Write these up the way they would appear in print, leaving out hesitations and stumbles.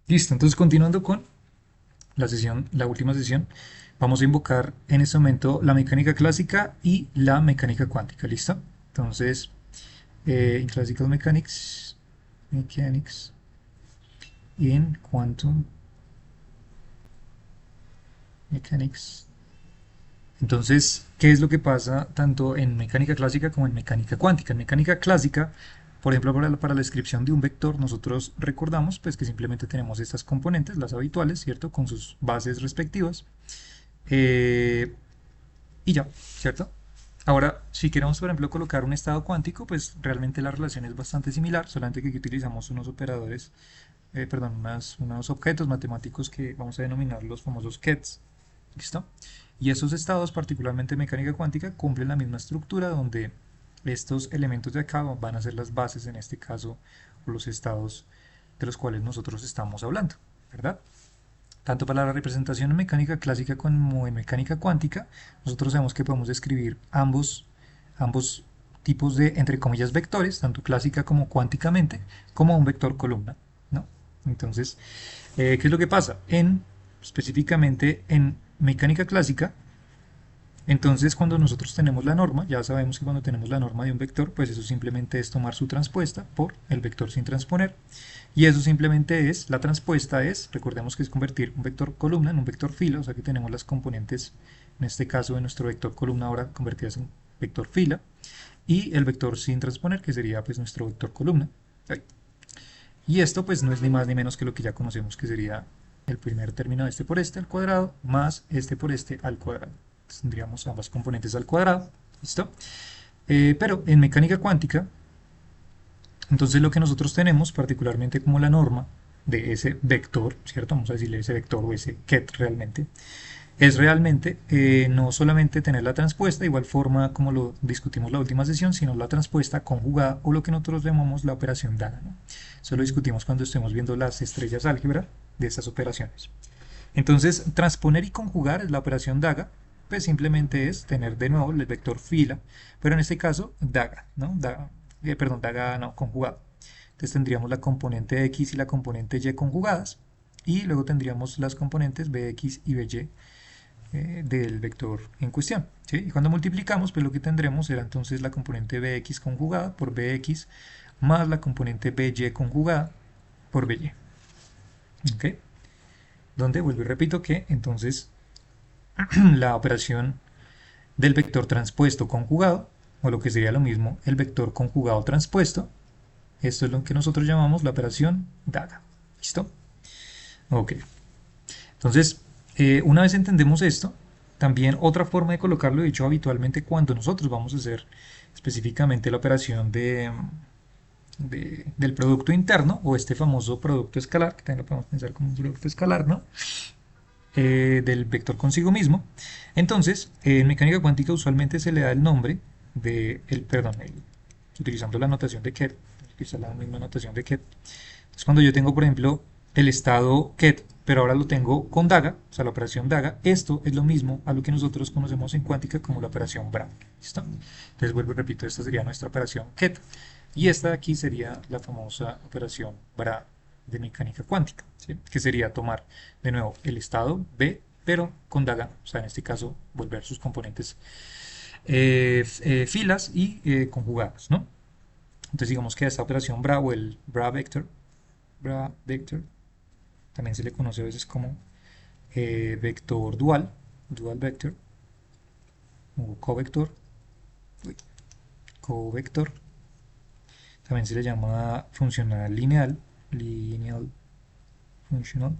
Listo, entonces continuando con la sesión, la última sesión, vamos a invocar en este momento la mecánica clásica y la mecánica cuántica, ¿listo? Entonces, in Classical Mechanics, in Quantum Mechanics. Entonces, ¿qué es lo que pasa tanto en mecánica clásica como en mecánica cuántica? En mecánica clásica, por ejemplo, para la descripción de un vector, nosotros recordamos pues, que simplemente tenemos estas componentes, las habituales, ¿cierto? Con sus bases respectivas. Eh, y ya, ¿cierto? Ahora, si queremos, por ejemplo, colocar un estado cuántico, pues realmente la relación es bastante similar, solamente que aquí utilizamos unos operadores, perdón, unos objetos matemáticos que vamos a denominar los famosos qubits. ¿Listo? Y esos estados, particularmente en mecánica cuántica, cumplen la misma estructura donde estos elementos de acá van a ser las bases, en este caso, o los estados de los cuales nosotros estamos hablando, ¿verdad? Tanto para la representación en mecánica clásica como en mecánica cuántica, nosotros sabemos que podemos describir ambos tipos de, entre comillas, vectores, tanto clásica como cuánticamente, como un vector columna, ¿no? Entonces, ¿qué es lo que pasa? Específicamente en mecánica clásica, entonces, cuando nosotros tenemos la norma, ya sabemos que cuando tenemos la norma de un vector, pues eso simplemente es tomar su transpuesta por el vector sin transponer. Y eso simplemente es, la transpuesta es, recordemos que es convertir un vector columna en un vector fila, o sea que tenemos las componentes, en este caso de nuestro vector columna ahora convertidas en vector fila, y el vector sin transponer, que sería pues nuestro vector columna. Y esto pues no es ni más ni menos que lo que ya conocemos, que sería el primer término de este por este al cuadrado, más este por este al cuadrado. Entonces tendríamos ambas componentes al cuadrado, ¿listo? Pero en mecánica cuántica, entonces lo que nosotros tenemos, particularmente como la norma de ese vector, ¿cierto? Vamos a decirle ese vector o ese ket realmente, es realmente no solamente tener la transpuesta, de igual forma como lo discutimos la última sesión, sino la transpuesta conjugada o lo que nosotros llamamos la operación DAGA, ¿no? Eso lo discutimos cuando estemos viendo las estrellas álgebra de estas operaciones. Entonces, transponer y conjugar es la operación DAGA, pues simplemente es tener de nuevo el vector fila, pero en este caso DAGA, ¿no? Perdón, DAGA no, conjugado. Entonces tendríamos la componente x y la componente y conjugadas, y luego tendríamos las componentes bx y by del vector en cuestión, ¿sí? Y cuando multiplicamos, pues lo que tendremos será entonces la componente bx conjugada por bx más la componente by conjugada por by. ¿Ok? Donde vuelvo y repito que entonces la operación del vector transpuesto conjugado, o lo que sería lo mismo, el vector conjugado transpuesto, esto es lo que nosotros llamamos la operación DAGA. ¿Listo? Ok. Entonces, una vez entendemos esto, también otra forma de colocarlo, dicho habitualmente cuando nosotros vamos a hacer específicamente la operación del producto interno o este famoso producto escalar, que también lo podemos pensar como un producto escalar, ¿no? Del vector consigo mismo. Entonces, en mecánica cuántica usualmente se le da el nombre utilizando la notación de Ket, utiliza la misma notación de Ket. Entonces, cuando yo tengo, por ejemplo, el estado Ket, pero ahora lo tengo con DAGA, o sea, la operación DAGA, esto es lo mismo a lo que nosotros conocemos en cuántica como la operación BRA. ¿Listo? Entonces, vuelvo y repito, esta sería nuestra operación Ket, y esta de aquí sería la famosa operación BRA de mecánica cuántica, ¿sí? Que sería tomar de nuevo el estado B, pero con DAGA, o sea, en este caso, volver sus componentes filas y conjugadas, ¿no? Entonces digamos que a esta operación BRA o el BRA vector, también se le conoce a veces como vector dual vector, o covector, covector, también se le llama funcional lineal funcional,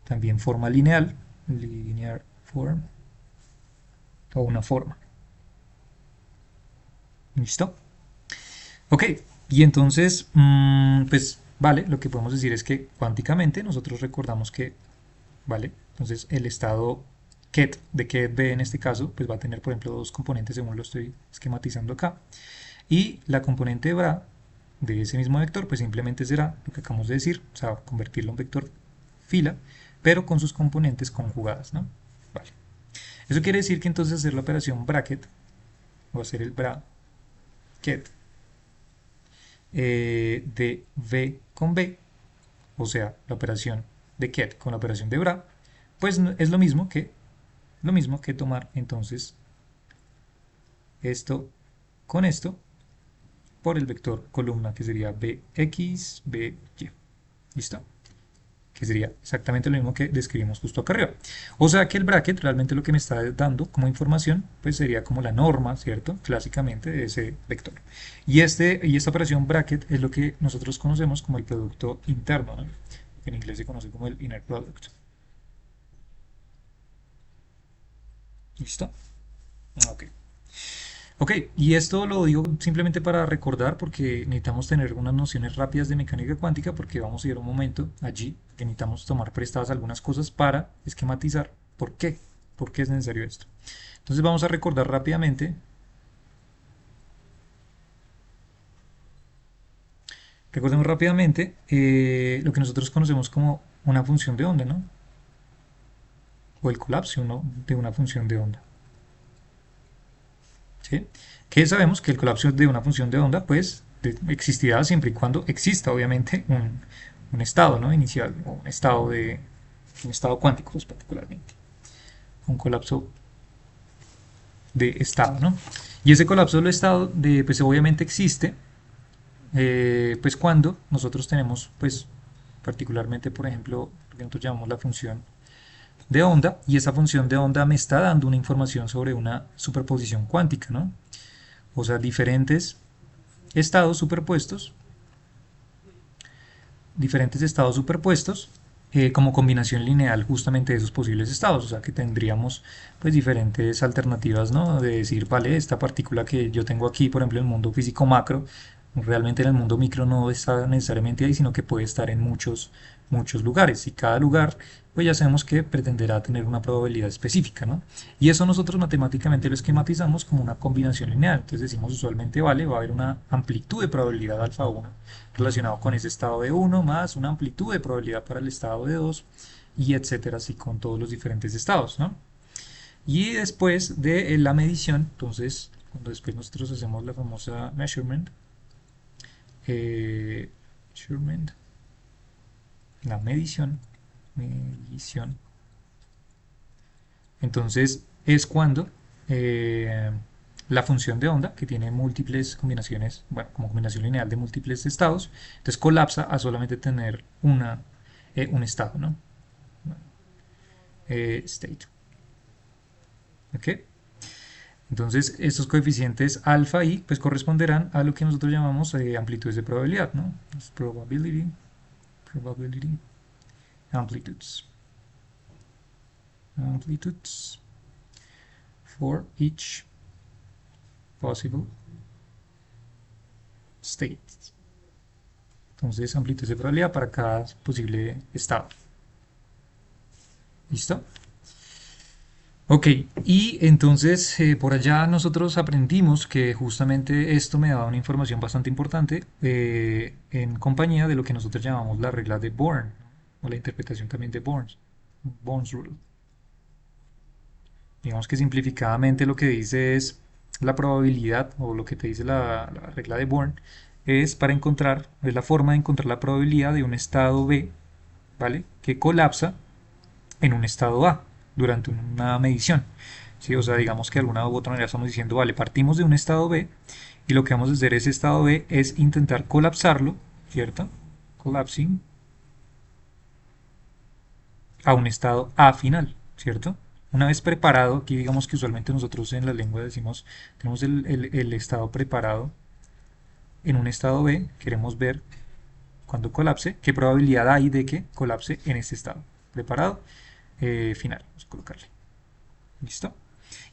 también forma linear form, o una forma. ¿Listo? Ok, y entonces, pues vale, lo que podemos decir es que cuánticamente nosotros recordamos que, vale, entonces el estado ket de ket b en este caso, pues va a tener, por ejemplo, dos componentes según lo estoy esquematizando acá. Y la componente bra de ese mismo vector, pues simplemente será lo que acabamos de decir, o sea, convertirlo en vector fila, pero con sus componentes conjugadas, ¿no? Vale. Eso quiere decir que entonces hacer la operación bracket, o hacer el bracket, de V con B, o sea, la operación de get con la operación de bra, pues es lo mismo que tomar entonces esto con esto por el vector columna, que sería Bx, By. ¿Listo? Que sería exactamente lo mismo que describimos justo acá arriba. O sea que el bracket realmente lo que me está dando como información, pues sería como la norma, ¿cierto? Clásicamente de ese vector. Y esta operación bracket es lo que nosotros conocemos como el producto interno, ¿no? Que en inglés se conoce como el inner product. ¿Listo? Ok. Ok, y esto lo digo simplemente para recordar porque necesitamos tener unas nociones rápidas de mecánica cuántica porque vamos a ir a un momento allí que necesitamos tomar prestadas algunas cosas para esquematizar por qué es necesario esto. Entonces vamos a recordar rápidamente, recordemos rápidamente lo que nosotros conocemos como una función de onda, ¿no? O el colapso de una función de onda. ¿Sí? Que sabemos que el colapso de una función de onda pues existirá siempre y cuando exista obviamente un estado, ¿no? Inicial o un estado cuántico pues, particularmente, un colapso de estado, ¿no? Y ese colapso del estado pues obviamente existe pues cuando nosotros tenemos pues particularmente por ejemplo lo que nosotros llamamos la función de onda, y esa función de onda me está dando una información sobre una superposición cuántica, ¿no? O sea, diferentes estados superpuestos como combinación lineal justamente de esos posibles estados, o sea que tendríamos pues diferentes alternativas, ¿no? De decir, vale, esta partícula que yo tengo aquí, por ejemplo, en el mundo físico macro, realmente en el mundo micro no está necesariamente ahí, sino que puede estar en muchos lugares, y cada lugar pues ya sabemos que pretenderá tener una probabilidad específica, ¿no? Y eso nosotros matemáticamente lo esquematizamos como una combinación lineal. Entonces decimos usualmente, vale, va a haber una amplitud de probabilidad alfa 1 relacionado con ese estado de 1 más una amplitud de probabilidad para el estado de 2 y etcétera, así con todos los diferentes estados, ¿no? Y después de la medición, entonces, cuando después nosotros hacemos la famosa eh, measurement, la medición, entonces es cuando eh, la función de onda, que tiene múltiples combinaciones, bueno, como combinación lineal de múltiples estados, entonces colapsa a solamente tener un estado, ¿no? State. ¿Ok? Entonces, estos coeficientes alfa y pues corresponderán a lo que nosotros llamamos amplitudes de probabilidad, ¿no? Pues, probability, amplitudes for each possible state. Entonces, amplitud de probabilidad para cada posible estado. ¿Listo? Ok, y entonces por allá nosotros aprendimos que justamente esto me daba una información bastante importante en compañía de lo que nosotros llamamos la regla de Born, o la interpretación también de Born's Rule. Digamos que simplificadamente lo que dice es la probabilidad, o lo que te dice la regla de Born, es la forma de encontrar la probabilidad de un estado B, ¿vale? Que colapsa en un estado A durante una medición. ¿Sí? O sea, digamos que de alguna u otra manera estamos diciendo, vale, partimos de un estado B y lo que vamos a hacer ese estado B es intentar colapsarlo, ¿cierto? Collapsing a un estado A final, ¿cierto? Una vez preparado, aquí digamos que usualmente nosotros en la lengua decimos, tenemos el estado preparado en un estado B, queremos ver cuando colapse, qué probabilidad hay de que colapse en este estado. Preparado, final, vamos a colocarle. ¿Listo?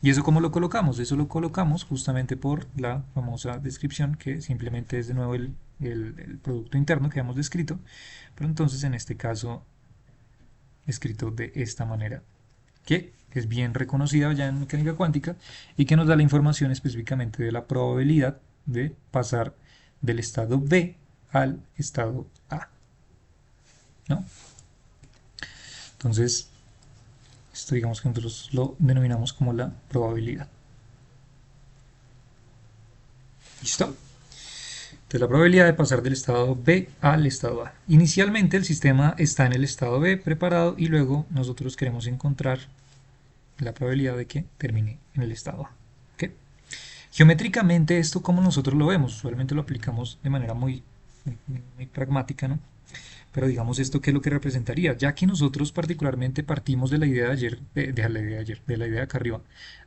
¿Y eso cómo lo colocamos? Eso lo colocamos justamente por la famosa descripción, que simplemente es de nuevo el producto interno que hemos descrito, pero entonces en este caso escrito de esta manera, que es bien reconocida ya en mecánica cuántica y que nos da la información específicamente de la probabilidad de pasar del estado B al estado A, ¿no? Entonces, esto digamos que nosotros lo denominamos como la probabilidad. ¿Listo? Entonces la probabilidad de pasar del estado B al estado A. Inicialmente el sistema está en el estado B preparado y luego nosotros queremos encontrar la probabilidad de que termine en el estado A. ¿Okay? Geométricamente esto como nosotros lo vemos, usualmente lo aplicamos de manera muy pragmática, ¿no? Pero digamos esto, ¿qué es lo que representaría? Ya que nosotros particularmente partimos de la idea de ayer, de la idea de acá arriba,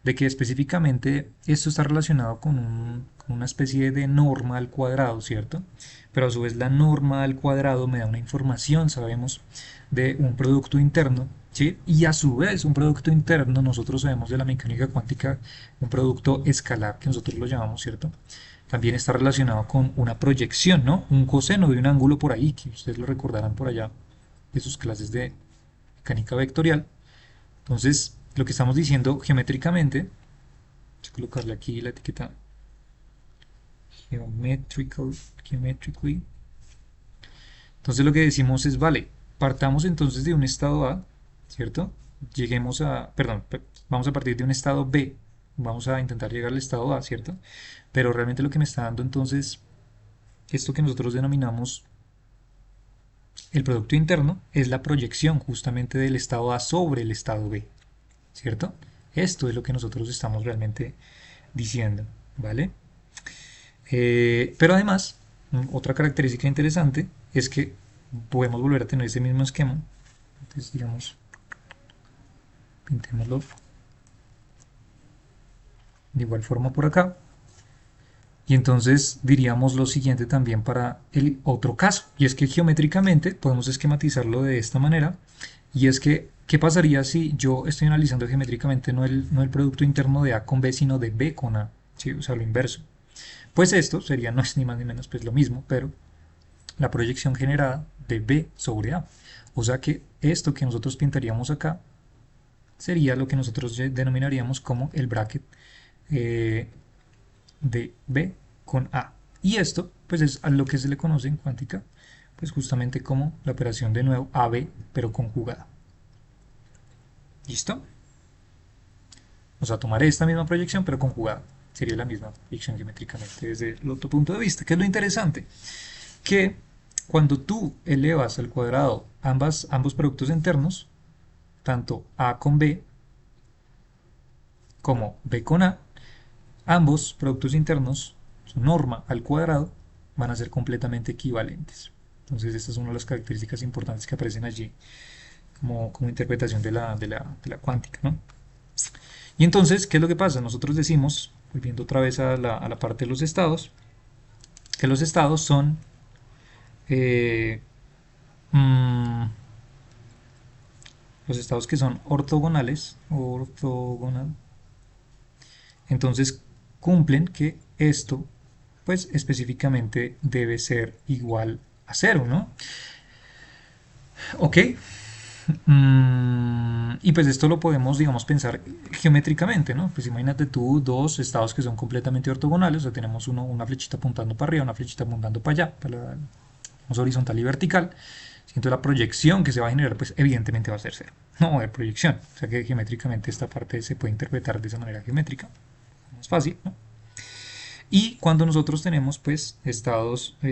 de que específicamente esto está relacionado con una especie de norma al cuadrado, ¿cierto? Pero a su vez la norma al cuadrado me da una información, sabemos, de un producto interno, ¿sí? Y a su vez un producto interno, nosotros sabemos de la mecánica cuántica, un producto escalar, que nosotros lo llamamos, ¿cierto? También está relacionado con una proyección, ¿no? Un coseno de un ángulo por ahí, que ustedes lo recordarán por allá de sus clases de mecánica vectorial. Entonces, lo que estamos diciendo geométricamente, voy a colocarle aquí la etiqueta geometrically. Entonces lo que decimos es, vale, partamos entonces de un estado A, ¿cierto? Lleguemos a, perdón, vamos a partir de un estado B, vamos a intentar llegar al estado A, ¿cierto? Pero realmente lo que me está dando entonces esto que nosotros denominamos el producto interno es la proyección justamente del estado A sobre el estado B, ¿cierto? Esto es lo que nosotros estamos realmente diciendo, ¿vale? Pero además, otra característica interesante es que podemos volver a tener ese mismo esquema. Entonces, digamos, pintémoslo de igual forma por acá. Y entonces diríamos lo siguiente también para el otro caso, y es que geométricamente podemos esquematizarlo de esta manera, y es que, ¿qué pasaría si yo estoy analizando geométricamente no el producto interno de A con B, sino de B con A? ¿Sí? O sea, lo inverso. Pues esto sería, no es ni más ni menos pues lo mismo, pero la proyección generada de B sobre A. O sea que esto que nosotros pintaríamos acá sería lo que nosotros denominaríamos como el bracket de B con A. Y esto, pues es a lo que se le conoce en cuántica, pues justamente como la operación de nuevo AB, pero conjugada. ¿Listo? O sea, tomaré esta misma proyección, pero conjugada. Sería la misma proyección geométricamente desde el otro punto de vista. ¿Qué es lo interesante? Que cuando tú elevas al cuadrado ambos productos internos, tanto A con B como B con A, ambos productos internos, su norma al cuadrado, van a ser completamente equivalentes. Entonces, estas son una de las características importantes que aparecen allí como interpretación de la cuántica, ¿no? Y entonces, ¿qué es lo que pasa? Nosotros decimos, volviendo otra vez a la parte de los estados, que los estados son eh, mmm, los estados que son ortogonales, entonces cumplen que esto pues específicamente debe ser igual a cero, ¿no? Ok, y pues esto lo podemos, digamos, pensar geométricamente, ¿no? Pues imagínate tú dos estados que son completamente ortogonales, o sea, tenemos una flechita apuntando para arriba, una flechita apuntando para allá, para la horizontal y vertical. Entonces la proyección que se va a generar, pues evidentemente va a ser cero. No va a haber proyección, o sea que geométricamente esta parte se puede interpretar de esa manera geométrica. Más fácil, ¿no? Y cuando nosotros tenemos, pues, estados, o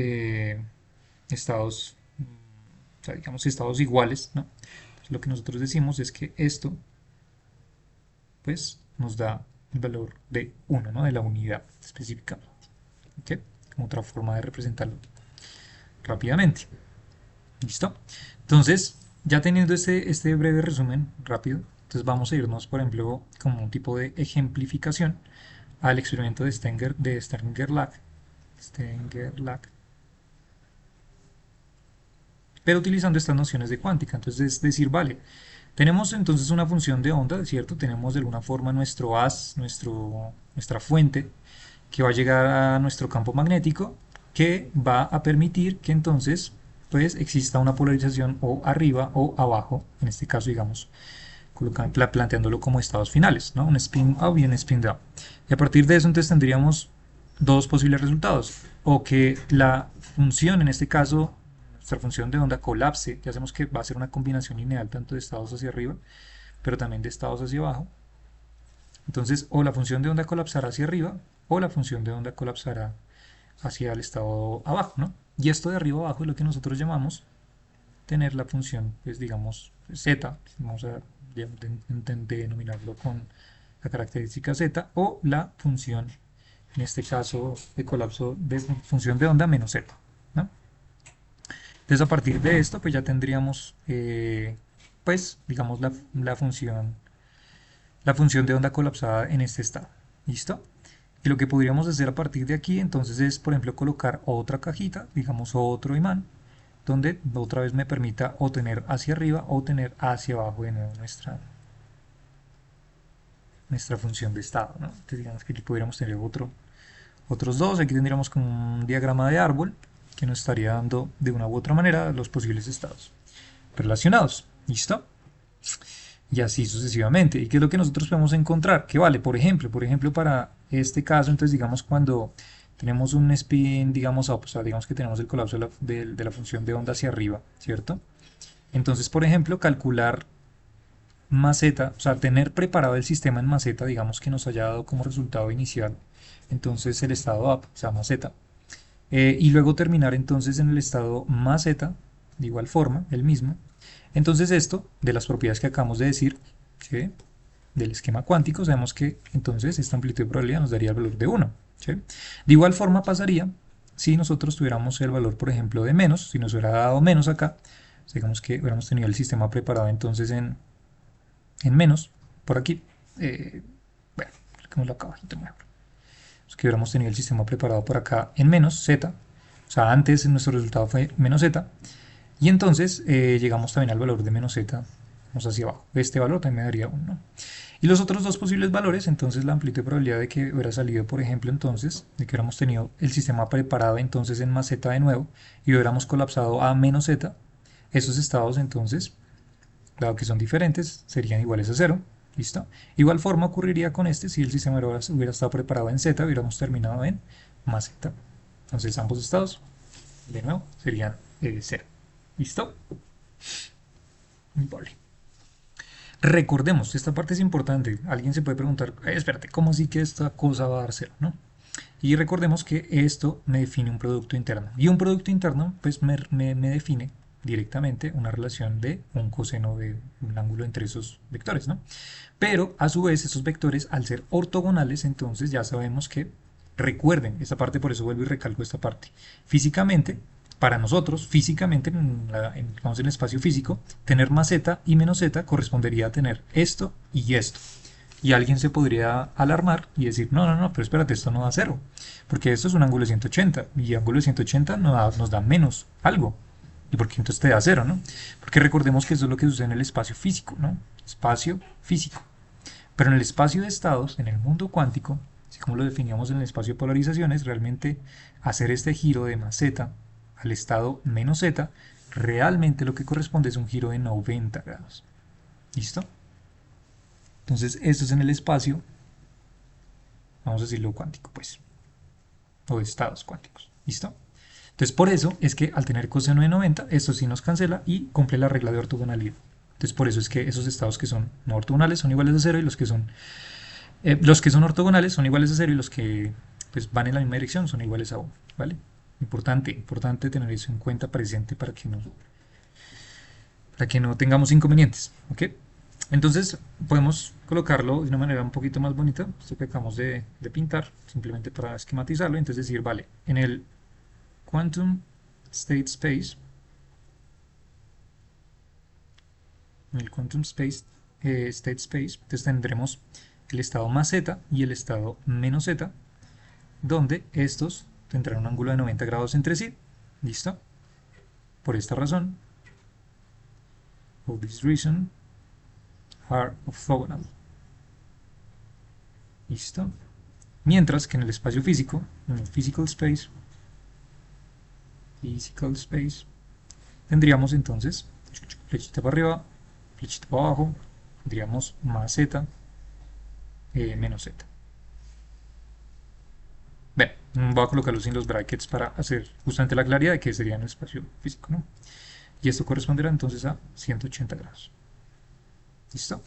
sea, digamos, estados iguales, ¿no? Lo que nosotros decimos es que esto pues nos da el valor de 1, ¿no? De la unidad específica. ¿Okay? Como otra forma de representarlo rápidamente. ¿Listo? Entonces, ya teniendo este breve resumen rápido, entonces vamos a irnos, por ejemplo, como un tipo de ejemplificación al experimento de Stenger-Lag, pero utilizando estas nociones de cuántica. Entonces es decir, vale, tenemos entonces una función de onda, ¿cierto? Tenemos de alguna forma nuestro haz, nuestra fuente, que va a llegar a nuestro campo magnético, que va a permitir que entonces pues exista una polarización o arriba o abajo, en este caso digamos, planteándolo como estados finales, ¿no? Un spin up y un spin down. Y a partir de eso entonces tendríamos dos posibles resultados, o que la función, en este caso nuestra función de onda, colapse, ya sabemos que va a ser una combinación lineal tanto de estados hacia arriba, pero también de estados hacia abajo. Entonces, o la función de onda colapsará hacia arriba, o la función de onda colapsará, hacia el estado abajo, ¿no? Y esto de arriba abajo es lo que nosotros llamamos tener la función, pues digamos, z, vamos a denominarlo con la característica z, o la función, en este caso, de colapso de función de onda menos z, ¿no? Entonces a partir de esto, pues ya tendríamos, pues, digamos, la función de onda colapsada en este estado. ¿Listo? Y lo que podríamos hacer a partir de aquí, entonces, es, por ejemplo, colocar otra cajita, digamos, otro imán, donde otra vez me permita o tener hacia arriba o tener hacia abajo de nuevo nuestra función de estado, ¿no? Entonces, digamos que aquí podríamos tener otros dos. Aquí tendríamos como un diagrama de árbol que nos estaría dando de una u otra manera los posibles estados relacionados. ¿Listo? Y así sucesivamente. ¿Y qué es lo que nosotros podemos encontrar? Que vale, por ejemplo, para este caso, entonces digamos cuando tenemos un spin, digamos, o sea, digamos que tenemos el colapso de la función de onda hacia arriba, ¿cierto? Entonces, por ejemplo, calcular maceta, o sea, tener preparado el sistema en maceta, digamos que nos haya dado como resultado inicial, entonces el estado up, o sea, maceta, y luego terminar entonces en el estado maceta, de igual forma, el mismo. Entonces esto, de las propiedades que acabamos de decir, ¿sí? Del esquema cuántico, sabemos que entonces esta amplitud de probabilidad nos daría el valor de 1. ¿Sí? De igual forma pasaría si nosotros tuviéramos el valor, por ejemplo, de menos, si nos hubiera dado menos acá, digamos que hubiéramos tenido el sistema preparado entonces en menos, por aquí, bueno, lo acá abajito mejor, es que hubiéramos tenido el sistema preparado por acá en menos z, o sea, antes nuestro resultado fue menos z, y entonces llegamos también al valor de menos z, vamos hacia abajo, este valor también me daría 1, ¿no? Y los otros dos posibles valores, entonces la amplitud de probabilidad de que hubiera salido, por ejemplo, entonces, de que hubiéramos tenido el sistema preparado entonces en más z de nuevo, y hubiéramos colapsado a menos z, esos estados entonces, dado que son diferentes, serían iguales a 0. ¿Listo? Igual forma ocurriría con este si el sistema hubiera estado preparado en z, hubiéramos terminado en más z. Entonces ambos estados, de nuevo, serían 0. ¿Listo? Vale. Recordemos, esta parte es importante. Alguien se puede preguntar, espérate, ¿cómo así que esta cosa va a dar 0? ¿No? Y recordemos que esto me define un producto interno. Y un producto interno, pues me define directamente una relación de un coseno de un ángulo entre esos vectores, ¿no? Pero a su vez esos vectores, al ser ortogonales, entonces ya sabemos que, recuerden esta parte, por eso vuelvo y recalco esta parte, físicamente, para nosotros, físicamente, en el espacio físico, tener más z y menos z correspondería a tener esto y esto. Y alguien se podría alarmar y decir, no, no, no, pero espérate, esto no da 0, porque esto es un ángulo de 180, y ángulo de 180 nos da menos algo. ¿Y por qué entonces te da 0, no? Porque recordemos que eso es lo que sucede en el espacio físico, ¿no? Espacio físico. Pero en el espacio de estados, en el mundo cuántico, así como lo definíamos en el espacio de polarizaciones, realmente hacer este giro de más z al estado menos z, realmente lo que corresponde es un giro de 90 grados. ¿Listo? Entonces, esto es en el espacio, vamos a decirlo cuántico, pues, o de estados cuánticos. ¿Listo? Entonces, por eso es que al tener coseno de 90, esto sí nos cancela y cumple la regla de ortogonalidad. Entonces, por eso es que esos estados que son no ortogonales son iguales a 0 y los que son ortogonales son iguales a 0 y los que pues, van en la misma dirección son iguales a 1. ¿Vale? Importante tener eso en cuenta presente para que no tengamos inconvenientes. ¿Ok? Entonces podemos colocarlo de una manera un poquito más bonita, esto que acabamos de pintar, simplemente para esquematizarlo. Entonces decir, vale, en el quantum state space, state space, entonces tendremos el estado más z y el estado menos z, donde estos tendrán un ángulo de 90 grados entre sí. ¿Listo? Por esta razón, for this reason, are orthogonal. ¿Listo? Mientras que en el espacio físico, en el physical space, tendríamos entonces flechita para arriba, flechita para abajo, tendríamos más z, menos z. Bien, voy a colocarlo sin los brackets para hacer justamente la claridad de que sería en el espacio físico, ¿no? Y esto corresponderá entonces a 180 grados. ¿Listo?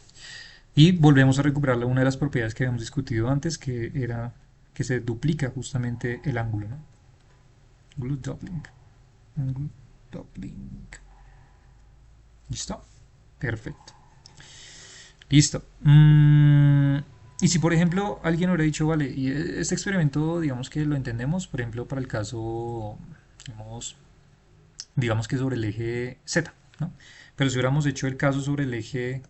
Y volvemos a recuperar una de las propiedades que habíamos discutido antes, que era que se duplica justamente el ángulo, ¿no? glue doubling, glue doubling. ¿Listo? Perfecto. Listo. Y si por ejemplo alguien hubiera dicho, vale, y este experimento digamos que lo entendemos, por ejemplo para el caso, digamos que sobre el eje Z, ¿no? Pero si hubiéramos hecho el caso sobre el eje,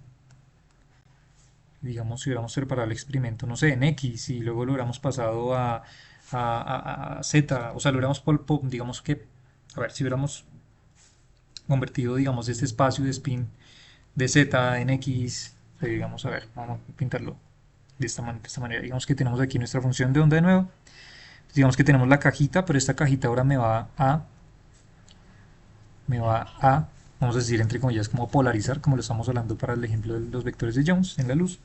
digamos, si hubiéramos preparado el experimento, no sé, en X y luego lo hubiéramos pasado a Z, o sea, lo hubiéramos, digamos que, a ver, si hubiéramos convertido, digamos, este espacio de spin de Z en X, digamos, a ver, vamos a pintarlo de esta manera. Digamos que tenemos aquí nuestra función de onda de nuevo. Digamos que tenemos la cajita, pero esta cajita ahora me va a, vamos a decir entre comillas, como polarizar, como lo estamos hablando para el ejemplo de los vectores de Jones en la luz.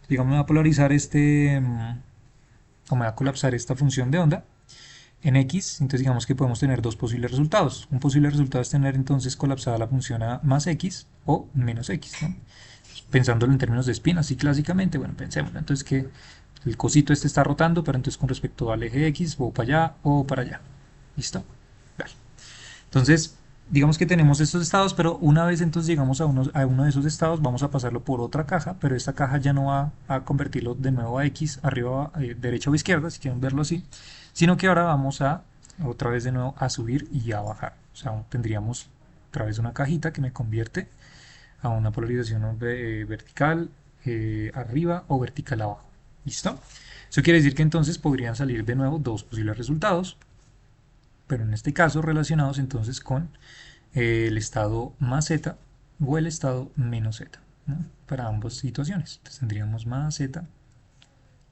Digamos, me va a polarizar o me va a colapsar esta función de onda en X, entonces digamos que podemos tener dos posibles resultados. Un posible resultado es tener entonces colapsada la función a más X o menos X, ¿no? Pensándolo en términos de spin, así clásicamente, bueno, pensémoslo, entonces que el cosito este está rotando, pero entonces con respecto al eje X, o para allá o para allá. ¿Listo? Vale. Entonces, digamos que tenemos estos estados, pero una vez entonces llegamos a uno de esos estados, vamos a pasarlo por otra caja, pero esta caja ya no va a convertirlo de nuevo a X, arriba, derecha o izquierda, si quieren verlo así, sino que ahora vamos a, otra vez de nuevo, a subir y a bajar. O sea, tendríamos otra vez una cajita que me convierte a una polarización vertical arriba o vertical abajo. ¿Listo? Eso quiere decir que entonces podrían salir de nuevo dos posibles resultados, pero en este caso relacionados entonces con el estado más z o el estado menos z, ¿no? Para ambas situaciones. Entonces tendríamos más z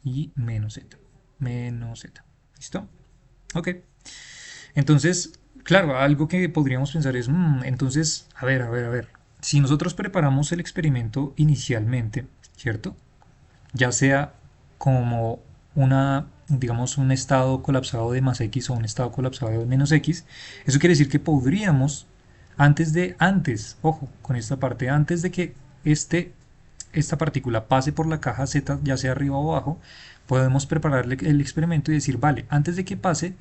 y menos z. Menos z. ¿Listo? Ok. Entonces, claro, algo que podríamos pensar es, entonces, a ver. Si nosotros preparamos el experimento inicialmente, ¿cierto? Ya sea como digamos, un estado colapsado de más X o un estado colapsado de menos X, eso quiere decir que podríamos, ojo, con esta parte, antes de que esta partícula pase por la caja Z, ya sea arriba o abajo, podemos prepararle el experimento y decir, vale, antes de que pase,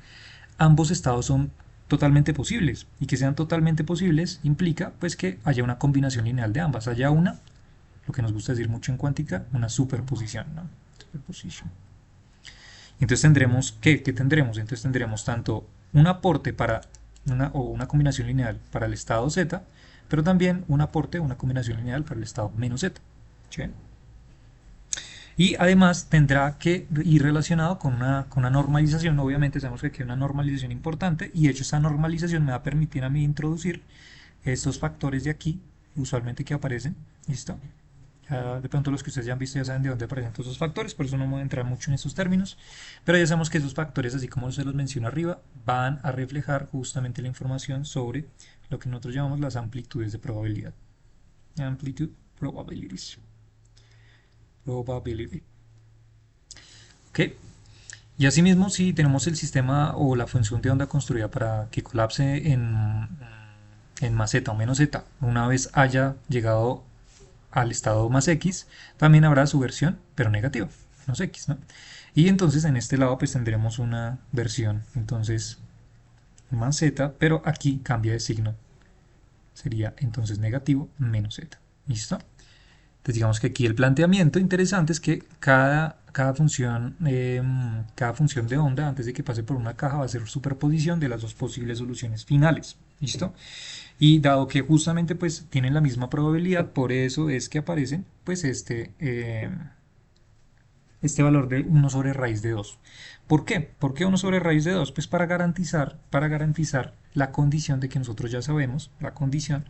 ambos estados son totalmente posibles, y que sean totalmente posibles implica pues que haya una combinación lineal de ambas, haya lo que nos gusta decir mucho en cuántica, una superposición, ¿no? Superposition. Entonces tendremos, ¿qué tendremos? Entonces tendremos tanto un aporte para una combinación lineal para el estado Z, pero también un aporte, una combinación lineal para el estado menos Z. ¿Sí? Y además tendrá que ir relacionado con una normalización. Obviamente sabemos que aquí hay una normalización importante, y de hecho esta normalización me va a permitir a mí introducir estos factores de aquí, usualmente que aparecen. ¿Listo? De pronto los que ustedes ya han visto ya saben de dónde aparecen todos esos factores, por eso no voy a entrar mucho en estos términos, pero ya sabemos que esos factores, así como se los menciono arriba, van a reflejar justamente la información sobre lo que nosotros llamamos las amplitudes de probabilidad. Amplitude probabilities. Probability. ¿Ok? Y asimismo, si tenemos el sistema o la función de onda construida para que colapse en más z o menos z, una vez haya llegado al estado más x, también habrá su versión, pero negativa, menos x, ¿no? Y entonces en este lado pues tendremos una versión, entonces más z, pero aquí cambia de signo, sería entonces negativo menos z, ¿listo? Entonces digamos que aquí el planteamiento interesante es que cada función de onda, antes de que pase por una caja, va a ser superposición de las dos posibles soluciones finales, ¿listo? Y dado que justamente pues tienen la misma probabilidad, por eso es que aparecen pues este valor de 1 sobre raíz de 2. ¿Por qué? ¿Por qué 1 sobre raíz de 2? Pues para garantizar la condición de que nosotros ya sabemos, la condición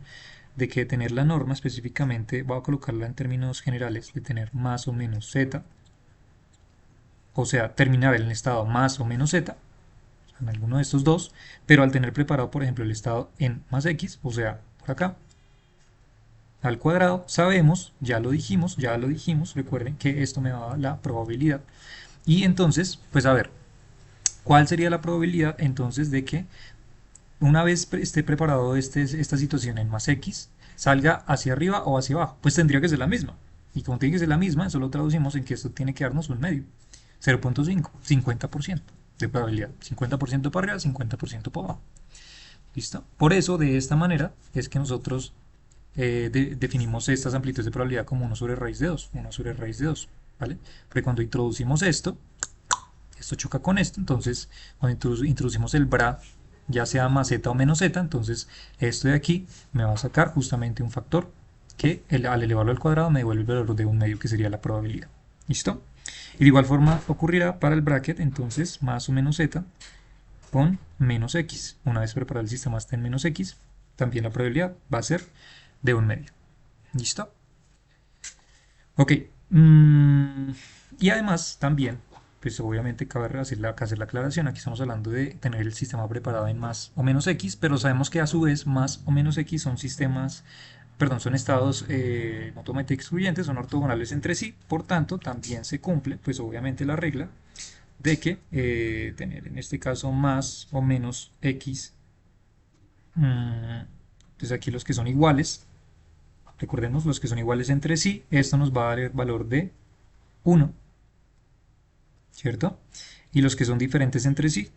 de que tener la norma específicamente, voy a colocarla en términos generales, de tener más o menos z, o sea, terminar en el estado más o menos z, en alguno de estos dos, pero al tener preparado, por ejemplo, el estado en más x, o sea, por acá, al cuadrado, sabemos, ya lo dijimos, recuerden que esto me da la probabilidad. Y entonces, pues a ver, ¿cuál sería la probabilidad entonces de que una vez esté preparado esta situación en más x, salga hacia arriba o hacia abajo? Pues tendría que ser la misma. Y como tiene que ser la misma, eso lo traducimos en que esto tiene que darnos un medio. 0.5, 50%. de probabilidad. 50% para arriba, 50% para abajo. ¿Listo? Por eso, de esta manera, es que nosotros definimos estas amplitudes de probabilidad como 1 sobre raíz de 2, 1 sobre raíz de 2, ¿vale? Porque cuando introducimos esto choca con esto, entonces cuando introducimos el bra, ya sea más z o menos z, entonces esto de aquí me va a sacar justamente un factor que al elevarlo al cuadrado me devuelve el valor de un medio, que sería la probabilidad. ¿Listo? Y de igual forma ocurrirá para el bracket, entonces más o menos z con menos x. Una vez preparado el sistema está en menos x, también la probabilidad va a ser de un medio. ¿Listo? Ok. Y además también, pues obviamente cabe hacer la aclaración. Aquí estamos hablando de tener el sistema preparado en más o menos x, pero sabemos que a su vez más o menos x son sistemas, perdón, son estados mutuamente excluyentes, son ortogonales entre sí. Por tanto, también se cumple, pues obviamente la regla de que tener en este caso más o menos x. Entonces aquí los que son iguales, recordemos los que son iguales entre sí, esto nos va a dar el valor de 1, ¿cierto? Y los que son diferentes entre sí,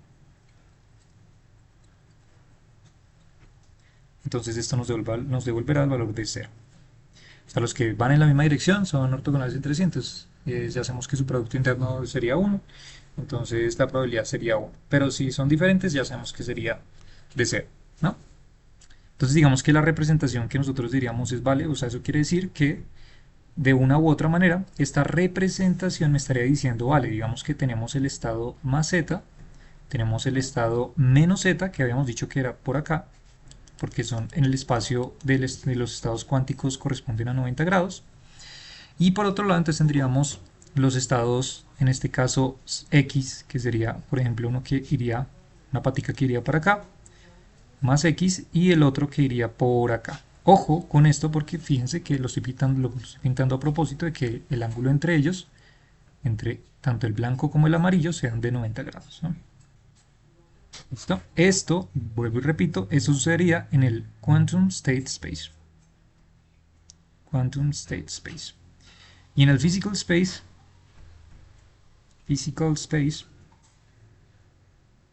entonces esto nos devolverá el valor de 0. O sea, los que van en la misma dirección son ortogonales entre sí, entonces ya sabemos que su producto interno sería 1, entonces la probabilidad sería 1. Pero si son diferentes, ya sabemos que sería de 0, ¿no? Entonces digamos que la representación que nosotros diríamos es vale, o sea, eso quiere decir que de una u otra manera, esta representación me estaría diciendo, vale, digamos que tenemos el estado más z, tenemos el estado menos z, que habíamos dicho que era por acá, porque son en el espacio de los estados cuánticos corresponden a 90 grados. Y por otro lado, entonces tendríamos los estados, en este caso x, que sería, por ejemplo, uno que iría, una patica que iría para acá, más x, y el otro que iría por acá. Ojo con esto porque fíjense que lo estoy pintando a propósito de que el ángulo entre ellos, entre tanto el blanco como el amarillo, sean de 90 grados, ¿no? ¿Listo? Esto, vuelvo y repito, eso sucedería en el Quantum State Space. Quantum State Space. Y en el Physical Space,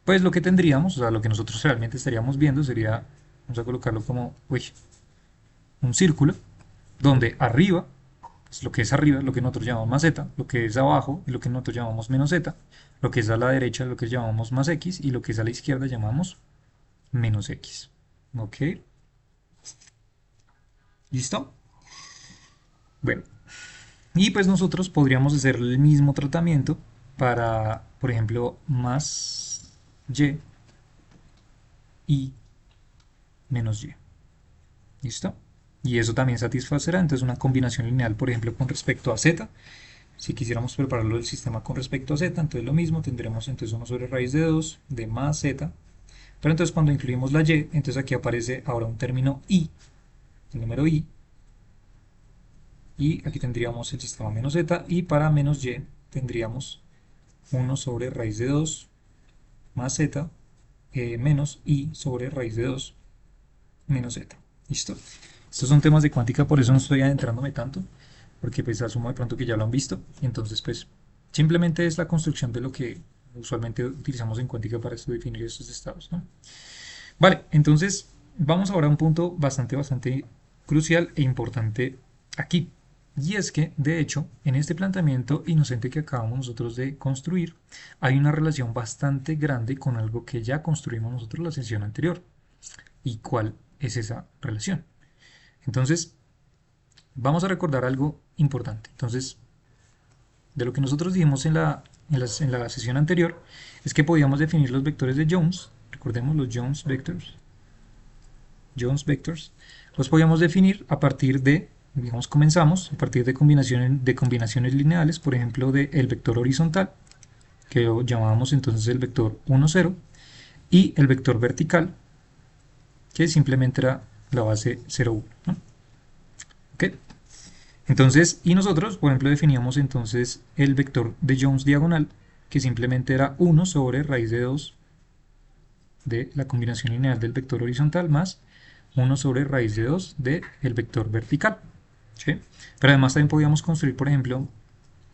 pues lo que tendríamos, o sea, lo que nosotros realmente estaríamos viendo sería, vamos a colocarlo como, un círculo, donde arriba, pues lo que es arriba, lo que nosotros llamamos más z, lo que es abajo, lo que nosotros llamamos menos z, lo que es a la derecha, lo que llamamos más x, y lo que es a la izquierda llamamos menos x. ¿Ok? ¿Listo? Bueno, y pues nosotros podríamos hacer el mismo tratamiento para, por ejemplo, más y menos y. ¿Listo? Y eso también satisfacerá entonces una combinación lineal, por ejemplo, con respecto a z. Si quisiéramos prepararlo del sistema con respecto a z, entonces lo mismo, tendremos entonces 1 sobre raíz de 2 de más z. Pero entonces cuando incluimos la y, entonces aquí aparece ahora un término i, el número i. Y aquí tendríamos el sistema menos z, y para menos y tendríamos 1 sobre raíz de 2 más z menos i sobre raíz de 2 menos z. ¿Listo? Estos son temas de cuántica, por eso no estoy adentrándome tanto, porque pues asumo de pronto que ya lo han visto, y entonces pues simplemente es la construcción de lo que usualmente utilizamos en cuántica para definir estos estados, ¿no? Vale, entonces vamos ahora a un punto bastante crucial e importante aquí. Y es que, de hecho, en este planteamiento inocente que acabamos nosotros de construir, hay una relación bastante grande con algo que ya construimos nosotros la sesión anterior. ¿Y cuál es esa relación? Entonces, vamos a recordar algo importante. Entonces, de lo que nosotros dijimos en la sesión anterior, es que podíamos definir los vectores de Jones, recordemos los Jones vectors, los podíamos definir a partir de, digamos, comenzamos a partir de combinaciones lineales, por ejemplo, del vector horizontal, que lo llamábamos entonces el vector 1, 0, y el vector vertical, que simplemente era la base 0, 1, ¿no? ¿Ok? Entonces, y nosotros, por ejemplo, definíamos entonces el vector de Jones diagonal, que simplemente era 1 sobre raíz de 2 de la combinación lineal del vector horizontal más 1 sobre raíz de 2 del vector vertical. ¿Sí? Pero además también podíamos construir, por ejemplo,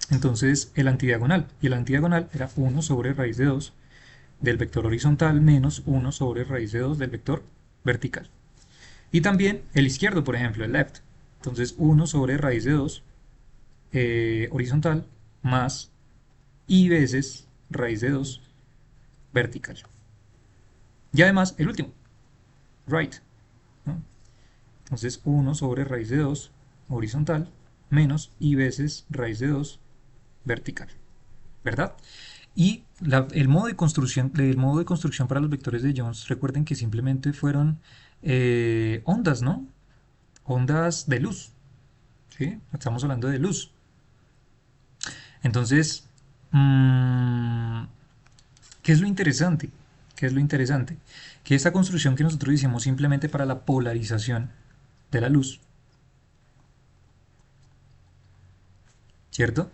entonces el antidiagonal, y el antidiagonal era 1 sobre raíz de 2 del vector horizontal menos 1 sobre raíz de 2 del vector vertical. Y también el izquierdo, por ejemplo, el left. Entonces 1 sobre raíz de 2 horizontal más i veces raíz de 2 vertical. Y además el último, right, ¿no? Entonces 1 sobre raíz de 2 horizontal menos i veces raíz de 2 vertical, ¿verdad? Y el modo de construcción para los vectores de Jones, recuerden que simplemente fueron ondas, ¿no? Ondas de luz, ¿sí? Estamos hablando de luz. Entonces, ¿qué es lo interesante? ¿Qué es lo interesante? Que esta construcción que nosotros hicimos simplemente para la polarización de la luz, ¿cierto?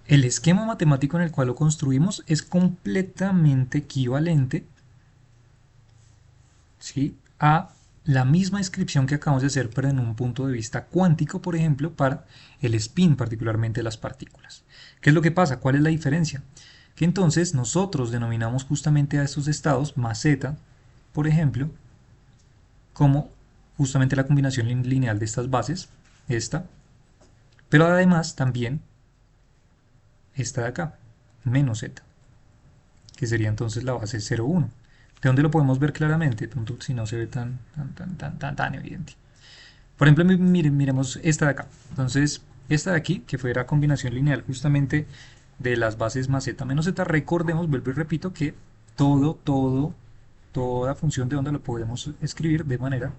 El esquema matemático en el cual lo construimos es completamente equivalente, ¿sí?, a la misma descripción que acabamos de hacer, pero en un punto de vista cuántico, por ejemplo, para el spin, particularmente las partículas. ¿Qué es lo que pasa? ¿Cuál es la diferencia? Que entonces nosotros denominamos justamente a estos estados maceta, por ejemplo, como justamente la combinación lineal de estas bases, esta, pero además también esta de acá, menos z, que sería entonces la base 0,1. ¿De dónde lo podemos ver claramente? Si no se ve tan evidente. Por ejemplo, miremos esta de acá. Entonces, esta de aquí, que fuera combinación lineal justamente de las bases más z menos z, recordemos, vuelvo y repito, que toda función de onda lo podemos escribir de manera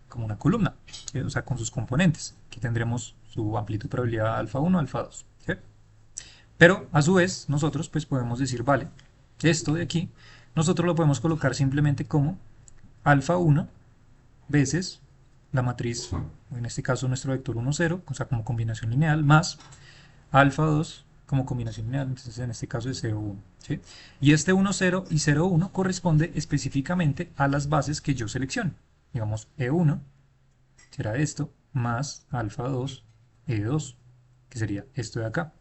como una columna, ¿sí? O sea, con sus componentes. Aquí tendremos su amplitud, probabilidad alfa 1, alfa 2. ¿Sí? Pero a su vez, nosotros pues podemos decir, vale, esto de aquí, nosotros lo podemos colocar simplemente como alfa 1 veces la matriz, en este caso nuestro vector 1, 0, o sea, como combinación lineal, más alfa 2 como combinación lineal, entonces en este caso es 0, 1. ¿Sí? Y este 1, 0 y 0, 1 corresponde específicamente a las bases que yo seleccione. Digamos, E1 será esto, más alfa 2, E2, que sería esto de acá.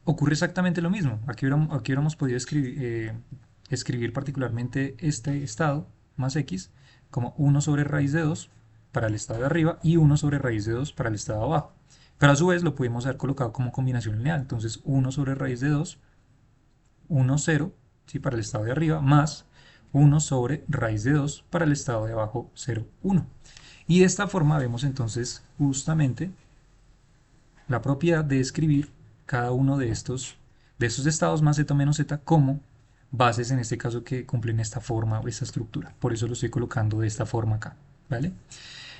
Ocurre exactamente lo mismo. Aquí hubiéramos podido escribir particularmente este estado más x como 1 sobre raíz de 2 para el estado de arriba y 1 sobre raíz de 2 para el estado de abajo. Pero a su vez lo pudimos haber colocado como combinación lineal. Entonces 1 sobre raíz de 2, 1, 0, ¿sí?, para el estado de arriba, más 1 sobre raíz de 2 para el estado de abajo, 0, 1. Y de esta forma vemos entonces justamente la propiedad de escribir cada uno de estos estados más z menos z como bases, en este caso, que cumplen esta forma o esta estructura. Por eso lo estoy colocando de esta forma acá, ¿vale?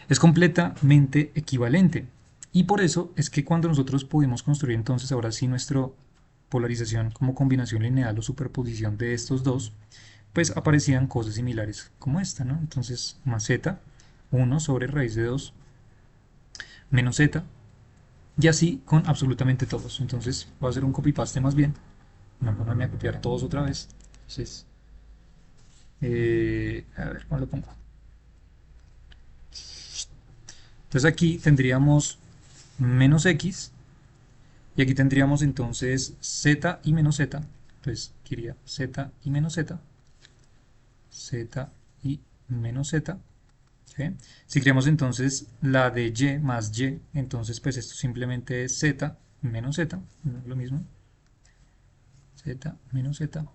Es completamente equivalente. Y por eso es que cuando nosotros pudimos construir entonces ahora sí nuestra polarización como combinación lineal o superposición de estos dos, pues aparecían cosas similares como esta, ¿no? Entonces más z, 1 sobre raíz de 2 menos z, y así con absolutamente todos. Entonces voy a hacer un copy-paste más bien. No ponerme a copiar todos otra vez. Entonces, a ver, ¿cómo lo pongo? Entonces aquí tendríamos menos x, y aquí tendríamos entonces z y menos z. Entonces aquí iría z y menos z, z y menos z. ¿Sí? Si creamos entonces la de y más y, entonces pues esto simplemente es z menos z, lo mismo, z menos z.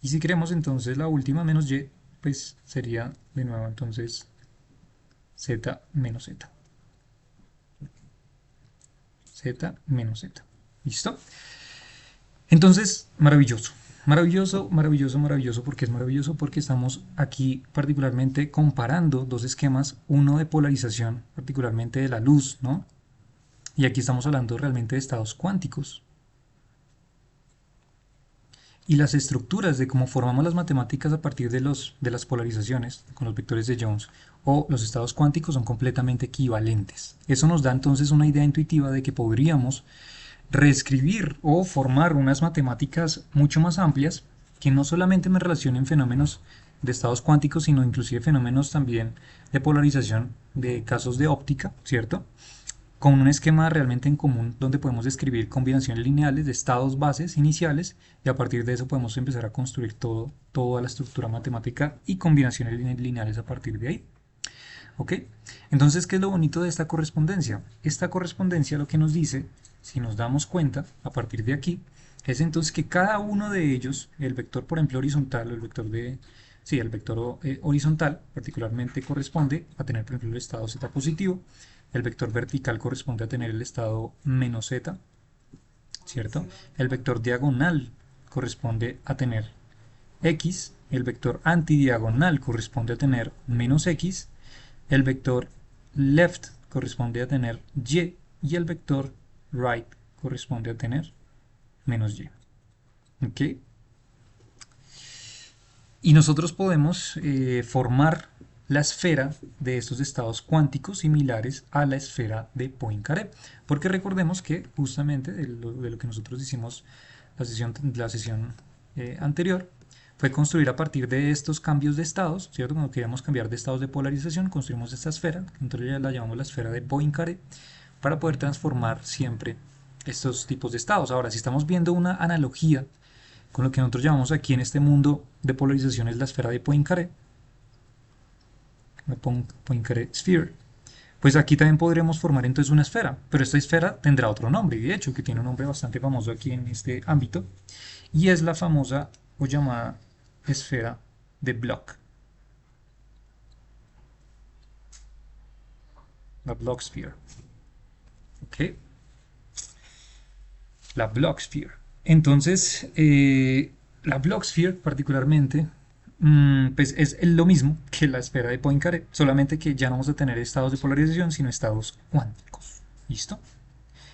Y si queremos entonces la última menos y, pues sería de nuevo entonces z menos z. Z menos z. ¿Listo? Entonces, maravilloso. Maravilloso, maravilloso, maravilloso. ¿Por qué es maravilloso? Porque estamos aquí particularmente comparando dos esquemas, uno de polarización, particularmente de la luz, ¿no? Y aquí estamos hablando realmente de estados cuánticos. Y las estructuras de cómo formamos las matemáticas a partir de las polarizaciones con los vectores de Jones o los estados cuánticos son completamente equivalentes. Eso nos da entonces una idea intuitiva de que podríamos reescribir o formar unas matemáticas mucho más amplias que no solamente me relacionen fenómenos de estados cuánticos, sino inclusive fenómenos también de polarización de casos de óptica, ¿cierto? con un esquema realmente en común donde podemos describir combinaciones lineales de estados bases iniciales y a partir de eso podemos empezar a construir toda la estructura matemática y combinaciones lineales a partir de ahí. ¿Ok? Entonces, ¿qué es lo bonito de esta correspondencia? Esta correspondencia lo que nos dice, si nos damos cuenta a partir de aquí, es entonces que cada uno de ellos, el vector por ejemplo horizontal o el vector sí, el vector horizontal particularmente corresponde a tener por ejemplo el estado z positivo, el vector vertical corresponde a tener el estado menos z, ¿cierto? El vector diagonal corresponde a tener x, el vector antidiagonal corresponde a tener menos x, el vector left corresponde a tener y el vector right corresponde a tener menos y. ¿Ok? Y nosotros podemos formar la esfera de estos estados cuánticos similares a la esfera de Poincaré, porque recordemos que justamente de lo que nosotros hicimos la sesión anterior fue construir a partir de estos cambios de estados, ¿cierto? Cuando queríamos cambiar de estados de polarización, construimos esta esfera, entonces ya la llamamos la esfera de Poincaré, para poder transformar siempre estos tipos de estados. Ahora, si estamos viendo una analogía con lo que nosotros llamamos aquí en este mundo de polarización es la esfera de Poincaré, Poincaré Sphere, pues aquí también podremos formar entonces una esfera, pero esta esfera tendrá otro nombre, y de hecho que tiene un nombre bastante famoso aquí en este ámbito, y es la famosa o llamada esfera de Bloch, la Bloch Sphere. ¿Ok? La Bloch Sphere. Entonces, la Bloch Sphere particularmente, pues es lo mismo que la esfera de Poincaré, solamente que ya no vamos a tener estados de polarización, sino estados cuánticos. ¿Listo?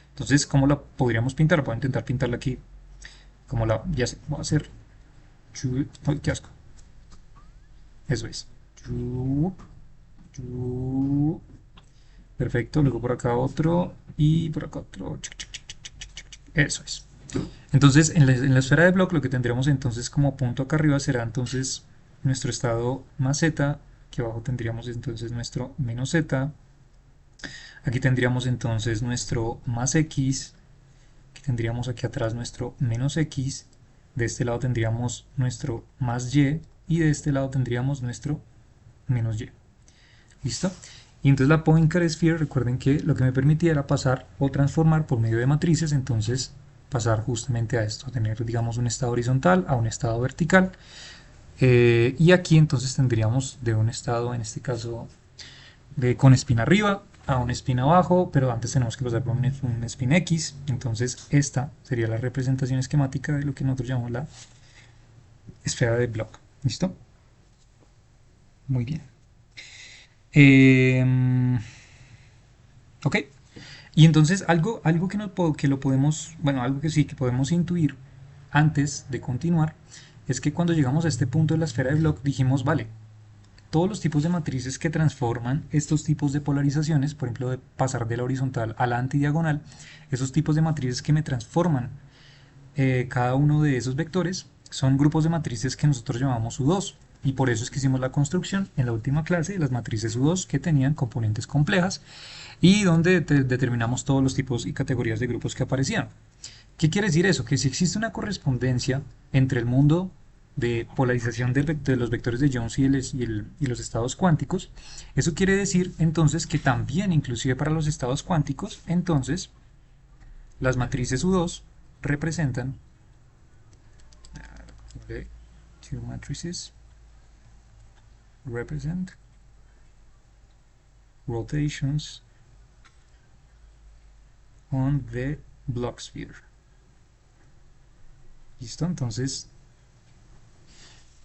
Entonces, ¿cómo la podríamos pintar? Voy a intentar pintarla aquí. Como la, ya sé, voy a hacer. Ay, qué asco. Eso es. Perfecto, luego por acá otro y por acá otro. Eso es. Entonces, en la esfera de Bloch lo que tendríamos entonces como punto acá arriba será entonces nuestro estado más z, que abajo tendríamos entonces nuestro menos z, aquí tendríamos entonces nuestro más x, aquí tendríamos aquí atrás nuestro menos x, de este lado tendríamos nuestro más y de este lado tendríamos nuestro menos y. ¿Listo? Y entonces la Poincare Sphere, recuerden que lo que me permitía era pasar o transformar por medio de matrices, entonces pasar justamente a esto, a tener digamos un estado horizontal a un estado vertical, y aquí entonces tendríamos de un estado, en este caso con espina arriba a una espina abajo, pero antes tenemos que pasar por un spin X, entonces esta sería la representación esquemática de lo que nosotros llamamos la esfera de Bloch. ¿Listo? Muy bien. Ok. Y entonces algo que lo podemos, bueno, algo que sí que podemos intuir antes de continuar es que cuando llegamos a este punto de la esfera de Bloch dijimos, vale, todos los tipos de matrices que transforman estos tipos de polarizaciones, por ejemplo, de pasar de la horizontal a la antidiagonal, esos tipos de matrices que me transforman cada uno de esos vectores son grupos de matrices que nosotros llamamos U2. Y por eso es que hicimos la construcción en la última clase de las matrices U2 que tenían componentes complejas y donde determinamos todos los tipos y categorías de grupos que aparecían. ¿Qué quiere decir eso? Que si existe una correspondencia entre el mundo de polarización de los vectores de Jones y los estados cuánticos, eso quiere decir entonces que también, inclusive para los estados cuánticos, entonces las matrices U2 representan two matrices represent rotations on the Bloch sphere. ¿Listo? Entonces,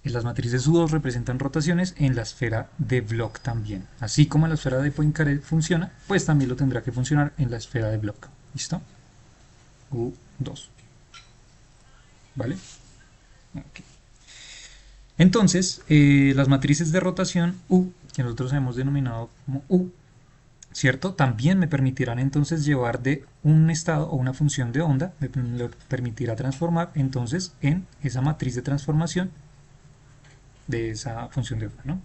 las matrices U2 representan rotaciones en la esfera de Bloch también. Así como la esfera de Poincaré funciona, pues también lo tendrá que funcionar en la esfera de Bloch. ¿Listo? U2. ¿Vale? Okay. Entonces, las matrices de rotación U, que nosotros hemos denominado como U, ¿cierto? También me permitirán entonces llevar de un estado o una función de onda, me permitirá transformar entonces en esa matriz de transformación de esa función de onda, ¿no?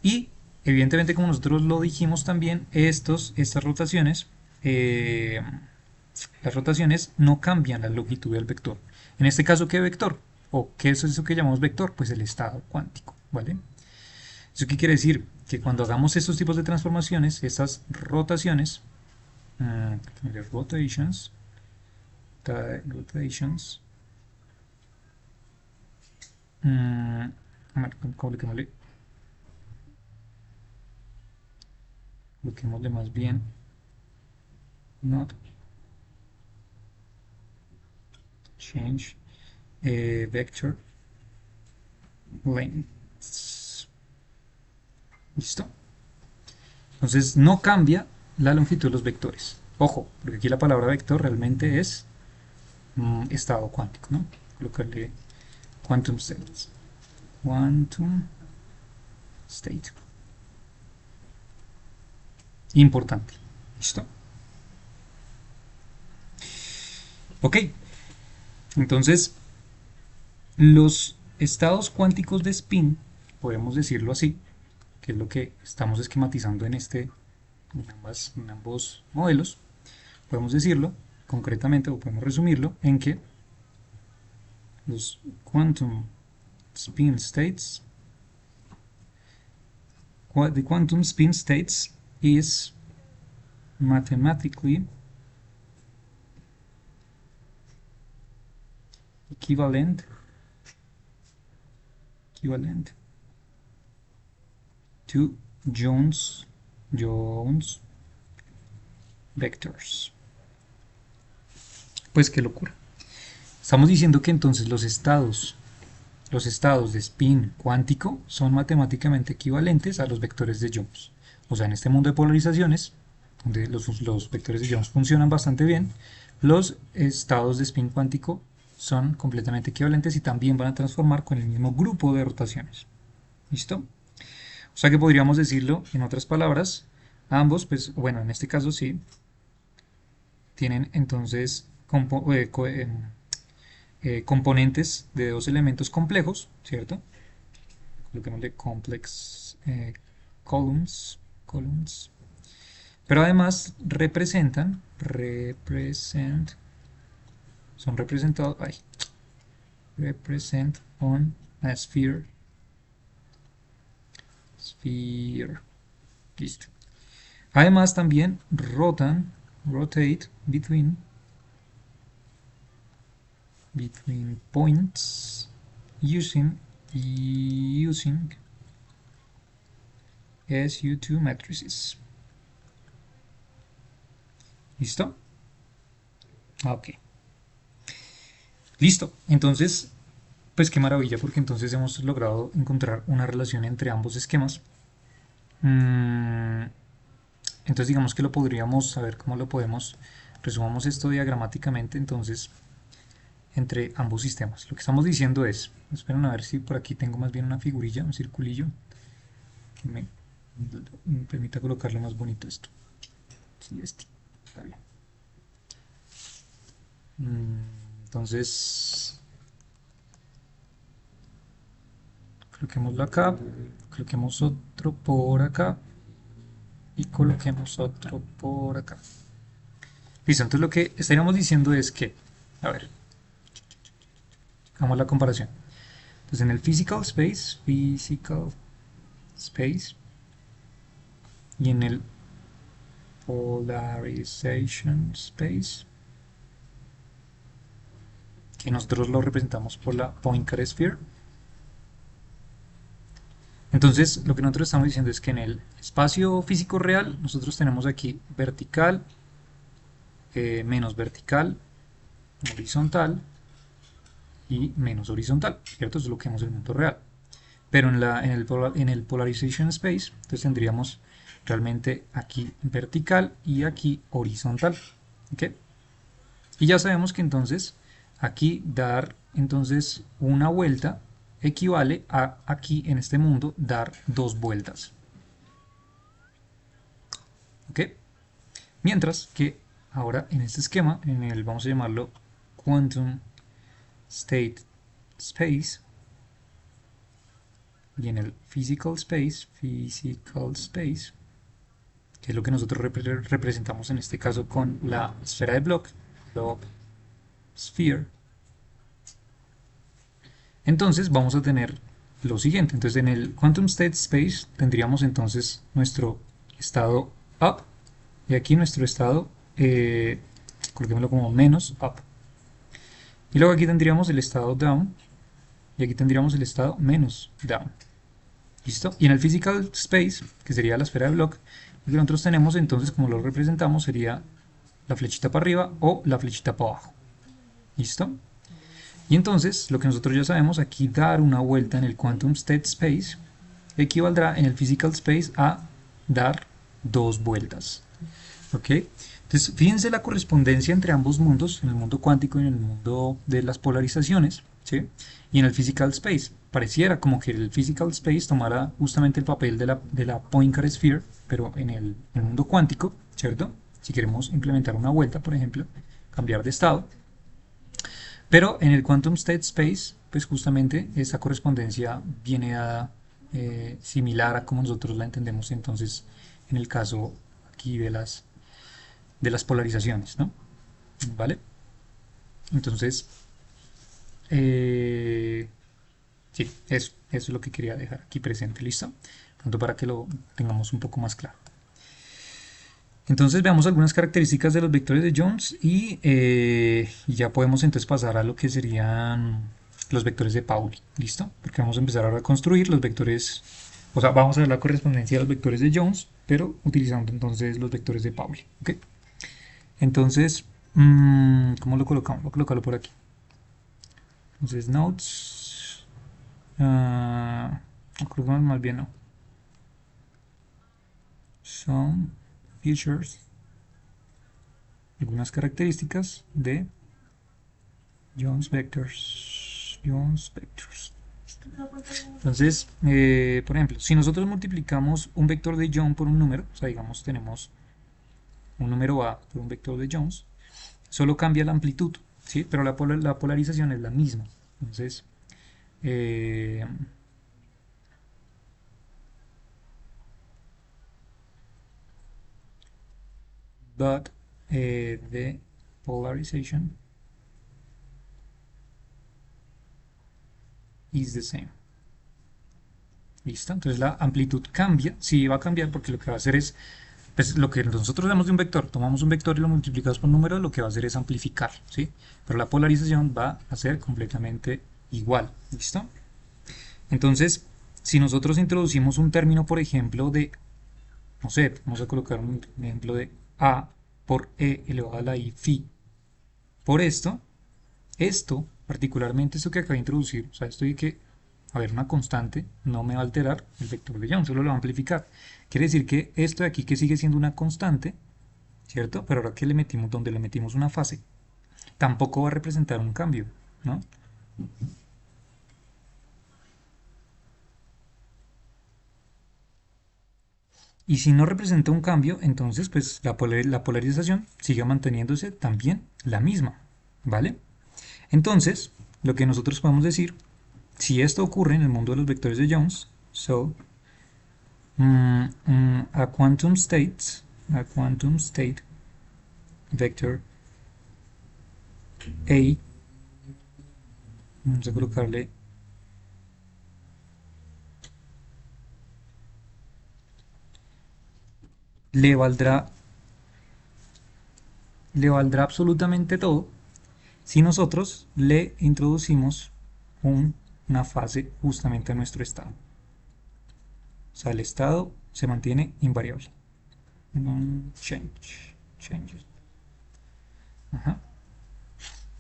Y evidentemente, como nosotros lo dijimos también, estas rotaciones eh, las rotaciones no cambian la longitud del vector. En este caso, ¿qué vector? ¿O qué es eso que llamamos vector? Pues el estado cuántico, ¿vale? ¿Eso qué quiere decir? Que cuando hagamos estos tipos de transformaciones, estas rotaciones, rotations, rotations, coloquémosle más bien, not change vector lengths. ¿Listo? Entonces no cambia la longitud de los vectores. Ojo, porque aquí la palabra vector realmente es estado cuántico, ¿no? Colocarle quantum states. Quantum state. Importante. ¿Listo? Ok. Entonces, los estados cuánticos de spin, podemos decirlo así, que es lo que estamos esquematizando en ambos modelos, podemos decirlo concretamente o podemos resumirlo en que los quantum spin states, the quantum spin states is mathematically equivalent to Jones vectors. Pues qué locura. Estamos diciendo que entonces los estados de spin cuántico son matemáticamente equivalentes a los vectores de Jones. O sea, en este mundo de polarizaciones, donde los vectores de Jones funcionan bastante bien, los estados de spin cuántico son completamente equivalentes y también van a transformar con el mismo grupo de rotaciones. ¿Listo? O sea que podríamos decirlo en otras palabras, ambos, pues bueno, en este caso sí, tienen entonces componentes de dos elementos complejos, ¿cierto? Coloquémosle complex columns, pero además son representados, represent on a sphere, listo. Además también rotate between points using SU2 matrices. ¿Listo? Ok. Listo. Entonces, pues qué maravilla, porque entonces hemos logrado encontrar una relación entre ambos esquemas. Entonces digamos que lo podríamos saber cómo lo podemos, resumamos esto diagramáticamente entonces entre ambos sistemas. Lo que estamos diciendo es, esperen a ver si por aquí tengo más bien una figurilla, un circulillo, que me permita colocarle más bonito esto. Sí, este, está bien. Entonces, coloquémoslo acá, coloquemos otro por acá y coloquemos otro por acá. Listo, entonces lo que estaríamos diciendo es que, a ver, hagamos la comparación. Entonces en el physical space y en el polarization space, que nosotros lo representamos por la Poincare sphere. Entonces lo que nosotros estamos diciendo es que en el espacio físico real nosotros tenemos aquí vertical, menos vertical, horizontal y menos horizontal, ¿cierto? Eso es lo que vemos en el mundo real. Pero en el polarization space, entonces tendríamos realmente aquí vertical y aquí horizontal. ¿Ok? Y ya sabemos que entonces aquí dar entonces una vuelta equivale a aquí en este mundo dar dos vueltas. ¿Ok? Mientras que ahora en este esquema, vamos a llamarlo quantum state space, y en el physical space, que es lo que nosotros representamos en este caso con la esfera de Bloch, Bloch Sphere. Entonces vamos a tener lo siguiente. Entonces en el Quantum State Space tendríamos entonces nuestro estado up y aquí nuestro estado, coloquémoslo como menos up. Y luego aquí tendríamos el estado down y aquí tendríamos el estado menos down. ¿Listo? Y en el Physical Space, que sería la esfera de Bloch, lo que nosotros tenemos entonces, como lo representamos, sería la flechita para arriba o la flechita para abajo. ¿Listo? Y entonces, lo que nosotros ya sabemos, aquí dar una vuelta en el Quantum State Space equivaldrá en el Physical Space a dar dos vueltas. ¿Ok? Entonces, fíjense la correspondencia entre ambos mundos, en el mundo cuántico y en el mundo de las polarizaciones, ¿sí? Y en el Physical Space. Pareciera como que el Physical Space tomara justamente el papel de la Poincare Sphere, pero en el mundo cuántico, ¿cierto? Si queremos implementar una vuelta, por ejemplo, cambiar de estado. Pero en el Quantum State Space, pues justamente esa correspondencia viene dada similar a como nosotros la entendemos entonces en el caso aquí de las polarizaciones, ¿no? ¿Vale? Entonces, sí, eso es lo que quería dejar aquí presente, ¿listo? Tanto para que lo tengamos un poco más claro. Entonces veamos algunas características de los vectores de Jones y ya podemos entonces pasar a lo que serían los vectores de Pauli, ¿listo? Porque vamos a empezar ahora a construir los vectores, o sea, vamos a ver la correspondencia de los vectores de Jones, pero utilizando entonces los vectores de Pauli, ¿ok? Entonces, ¿cómo lo colocamos? Voy a colocarlo por aquí. Entonces, nodes, colocamos más bien no. Son features, algunas características de Jones vectors. Entonces, por ejemplo, si nosotros multiplicamos un vector de Jones por un número, o sea, digamos, tenemos un número A por un vector de Jones, solo cambia la amplitud, ¿sí? Pero la polarización es la misma. Entonces, but the polarization is the same. ¿Listo? Entonces la amplitud cambia, sí va a cambiar porque lo que va a hacer es, pues lo que nosotros damos de un vector, tomamos un vector y lo multiplicamos por un número, lo que va a hacer es amplificar, ¿sí? Pero la polarización va a ser completamente igual, ¿listo? Entonces, si nosotros introducimos un término, por ejemplo, de, no sé, vamos a colocar un ejemplo de A por E elevado a la I phi, por esto, particularmente esto que acabo de introducir, o sea, esto de que a ver, una constante no me va a alterar el vector de Jones, solo lo va a amplificar. Quiere decir que esto de aquí que sigue siendo una constante, ¿cierto? Pero ahora que le metimos, donde le metimos una fase, tampoco va a representar un cambio, ¿no? Y si no representa un cambio, entonces pues la polarización sigue manteniéndose también la misma, ¿vale? Entonces, lo que nosotros podemos decir, si esto ocurre en el mundo de los vectores de Jones, so a quantum state vector A, vamos a colocarle le valdrá absolutamente todo si nosotros le introducimos una fase justamente a nuestro estado. O sea, el estado se mantiene invariable. Changes. Ajá.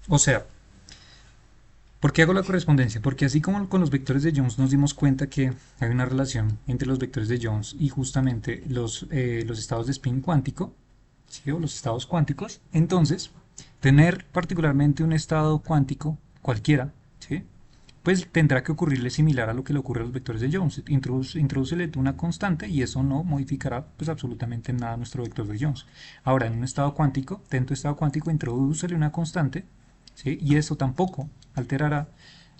O sea, ¿por qué hago la correspondencia? Porque así como con los vectores de Jones nos dimos cuenta que hay una relación entre los vectores de Jones y justamente los estados de spin cuántico, ¿sí? O los estados cuánticos, entonces tener particularmente un estado cuántico cualquiera, ¿sí? Pues tendrá que ocurrirle similar a lo que le ocurre a los vectores de Jones. Introdúcele una constante y eso no modificará pues absolutamente nada a nuestro vector de Jones. Ahora, en un estado cuántico, dentro de estado cuántico, introdúcele una constante, ¿sí? Y eso tampoco alterará,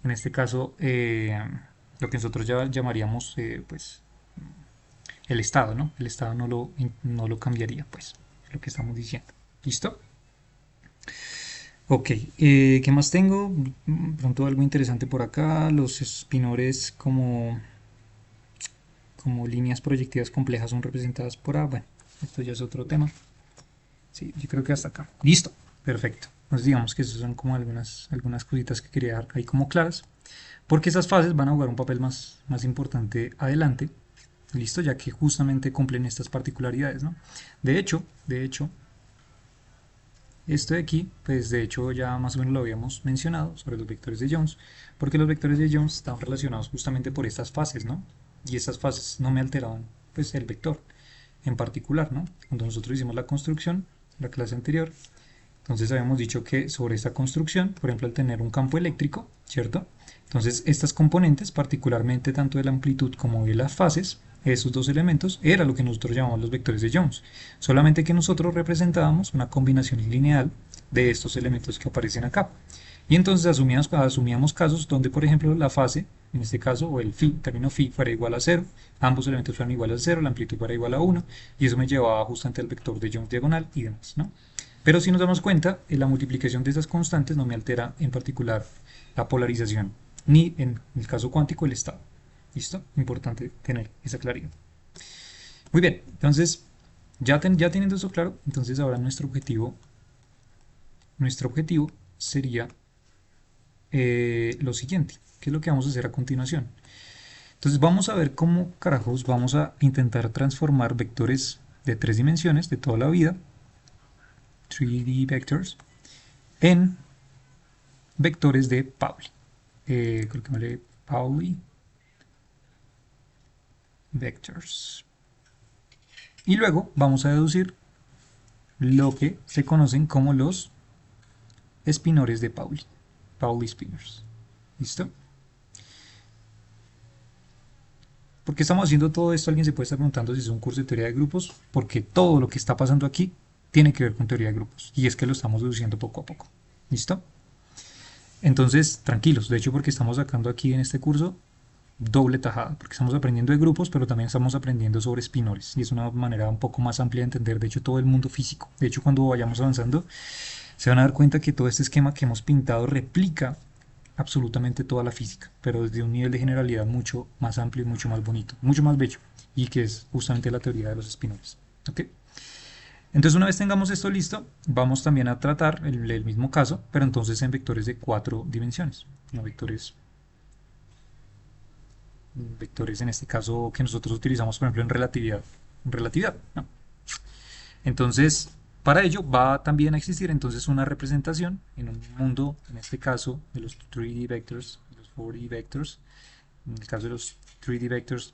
en este caso, lo que nosotros ya llamaríamos pues, el estado, ¿no? El estado no lo cambiaría, pues, lo que estamos diciendo. ¿Listo? Ok, ¿qué más tengo? Pronto algo interesante por acá, los espinores como líneas proyectivas complejas son representadas por A. Bueno, esto ya es otro tema. Sí, yo creo que hasta acá. Listo, perfecto. Entonces digamos que esas son como algunas cositas que quería dejar ahí como claras, porque esas fases van a jugar un papel más importante adelante, listo, ya que justamente cumplen estas particularidades, ¿no? De hecho, esto de aquí, pues de hecho ya más o menos lo habíamos mencionado sobre los vectores de Jones, porque los vectores de Jones están relacionados justamente por estas fases, ¿no? Y esas fases no me alteraban, pues, el vector en particular, ¿no? Cuando nosotros hicimos la construcción, la clase anterior, entonces habíamos dicho que sobre esta construcción, por ejemplo, al tener un campo eléctrico, ¿cierto? Entonces estas componentes, particularmente tanto de la amplitud como de las fases, esos dos elementos, era lo que nosotros llamamos los vectores de Jones. Solamente que nosotros representábamos una combinación lineal de estos elementos que aparecen acá. Y entonces asumíamos casos donde, por ejemplo, la fase, en este caso, o el término phi fuera igual a 0, ambos elementos fueran iguales a 0, la amplitud fuera igual a 1, y eso me llevaba justamente al vector de Jones diagonal y demás, ¿no? Pero si nos damos cuenta, la multiplicación de esas constantes no me altera en particular la polarización, ni en el caso cuántico el estado. ¿Listo? Importante tener esa claridad. Muy bien, entonces, ya teniendo eso claro, entonces ahora nuestro objetivo sería lo siguiente. ¿Qué es lo que vamos a hacer a continuación? Entonces vamos a ver cómo carajos vamos a intentar transformar vectores de 3 dimensiones de toda la vida, 3D vectors, en vectores de Pauli. Creo que me lee Pauli vectors. Y luego vamos a deducir lo que se conocen como los espinores de Pauli. Pauli spinors. ¿Listo? ¿Por qué estamos haciendo todo esto? Alguien se puede estar preguntando si es un curso de teoría de grupos, porque todo lo que está pasando aquí tiene que ver con teoría de grupos. Y es que lo estamos deduciendo poco a poco. ¿Listo? Entonces, tranquilos. De hecho, porque estamos sacando aquí en este curso doble tajada, porque estamos aprendiendo de grupos, pero también estamos aprendiendo sobre espinores, y es una manera un poco más amplia de entender, de hecho, todo el mundo físico. De hecho, cuando vayamos avanzando, se van a dar cuenta que todo este esquema que hemos pintado replica absolutamente toda la física, pero desde un nivel de generalidad mucho más amplio y mucho más bonito, mucho más bello, y que es justamente la teoría de los espinores. ¿Ok? Entonces, una vez tengamos esto listo, vamos también a tratar el mismo caso, pero entonces en vectores de 4 dimensiones, no vectores en este caso que nosotros utilizamos, por ejemplo, en relatividad, ¿no? Entonces, para ello va también a existir entonces una representación en un mundo, en este caso, de los 3D vectors, los 4D vectors, en el caso de los 3D vectors,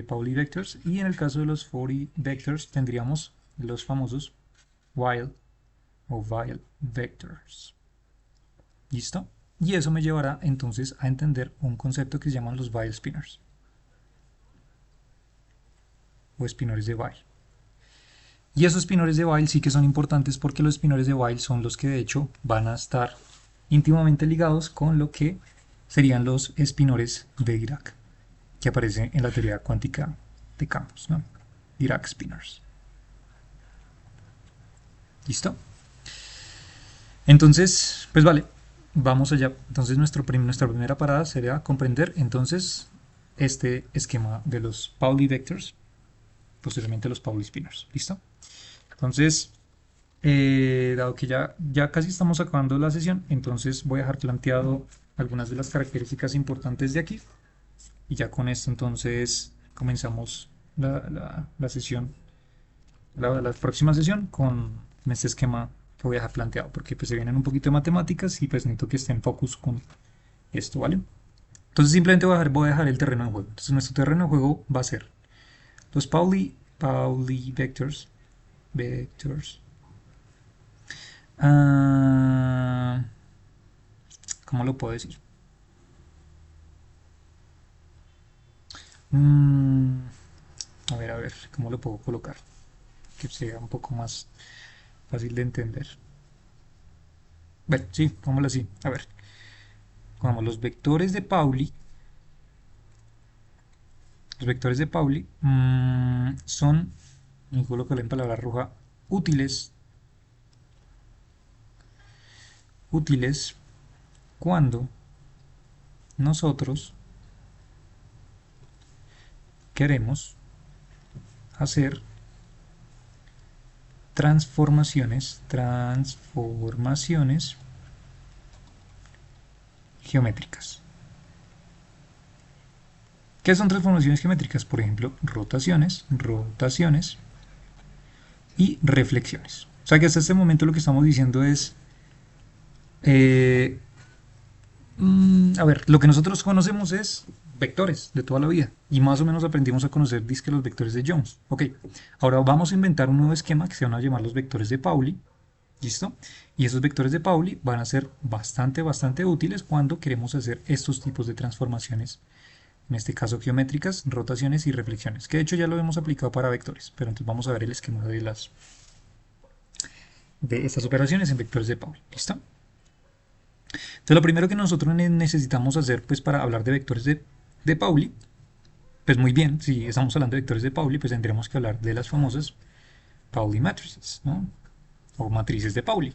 Pauli vectors, y en el caso de los 4D vectors tendríamos los famosos Weyl o Weyl vectors. ¿Listo? Y eso me llevará entonces a entender un concepto que se llaman los Weyl spinors o espinores de Weyl. Y esos espinores de Weyl sí que son importantes porque los espinores de Weyl son los que de hecho van a estar íntimamente ligados con lo que serían los espinores de Dirac, que aparecen en la teoría cuántica de campos, ¿no? Dirac spinors. ¿Listo? Entonces, pues vale, vamos allá. Entonces nuestra primera parada sería comprender entonces este esquema de los Pauli vectors, posteriormente los Pauli spinors. ¿Listo? Entonces, dado que ya casi estamos acabando la sesión, entonces voy a dejar planteado algunas de las características importantes de aquí. Y ya con esto entonces comenzamos la sesión, la próxima sesión con este esquema que voy a dejar planteado, porque pues se vienen un poquito de matemáticas y pues necesito que esté en focus con esto, ¿vale? Entonces simplemente voy a dejar el terreno de juego. Entonces nuestro terreno de juego va a ser los Pauli vectors. Ah, ¿cómo lo puedo decir? Mm, a ver, ¿cómo lo puedo colocar? Que sea un poco más fácil de entender. Bueno, sí, pongámoslo así. A ver, pongamos los vectores de Pauli Los vectores de Pauli son, y coloco en palabra roja, útiles cuando nosotros queremos hacer transformaciones geométricas. ¿Qué son transformaciones geométricas? Por ejemplo, rotaciones y reflexiones. O sea que hasta este momento lo que estamos diciendo es, a ver, lo que nosotros conocemos es vectores de toda la vida y más o menos aprendimos a conocer dizque los vectores de Jones. Ok, ahora vamos a inventar un nuevo esquema que se van a llamar los vectores de Pauli. ¿Listo? Y esos vectores de Pauli van a ser bastante útiles cuando queremos hacer estos tipos de transformaciones, en este caso geométricas, rotaciones y reflexiones, que de hecho ya lo hemos aplicado para vectores, pero entonces vamos a ver el esquema de estas operaciones en vectores de Pauli. ¿Listo? Entonces lo primero que nosotros necesitamos hacer pues para hablar de vectores de Pauli, pues muy bien, si estamos hablando de vectores de Pauli, pues tendremos que hablar de las famosas Pauli matrices, ¿no? O matrices de Pauli,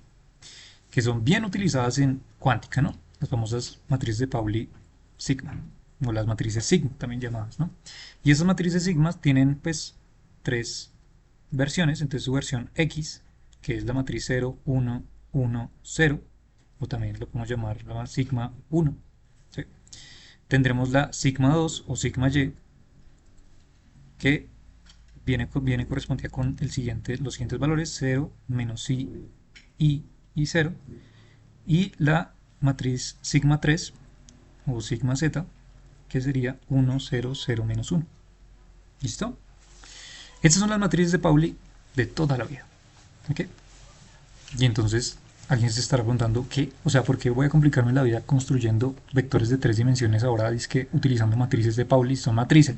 que son bien utilizadas en cuántica, ¿no? Las famosas matrices de Pauli sigma, o las matrices sigma también llamadas, ¿no? Y esas matrices sigma tienen pues tres versiones. Entonces su versión X, que es la matriz 0, 1, 1, 0, o también lo podemos llamar la sigma 1, ¿sí? Tendremos la sigma 2 o sigma Y, que viene correspondida con los siguientes valores: 0, menos I y 0, y la matriz sigma 3 o sigma Z, que sería 1, 0, 0, menos 1. ¿Listo? Estas son las matrices de Pauli de toda la vida. ¿Ok? Y entonces alguien se estará preguntando qué, o sea, ¿por qué voy a complicarme la vida construyendo vectores de 3 dimensiones ahora? Dice que utilizando matrices de Pauli son matrices,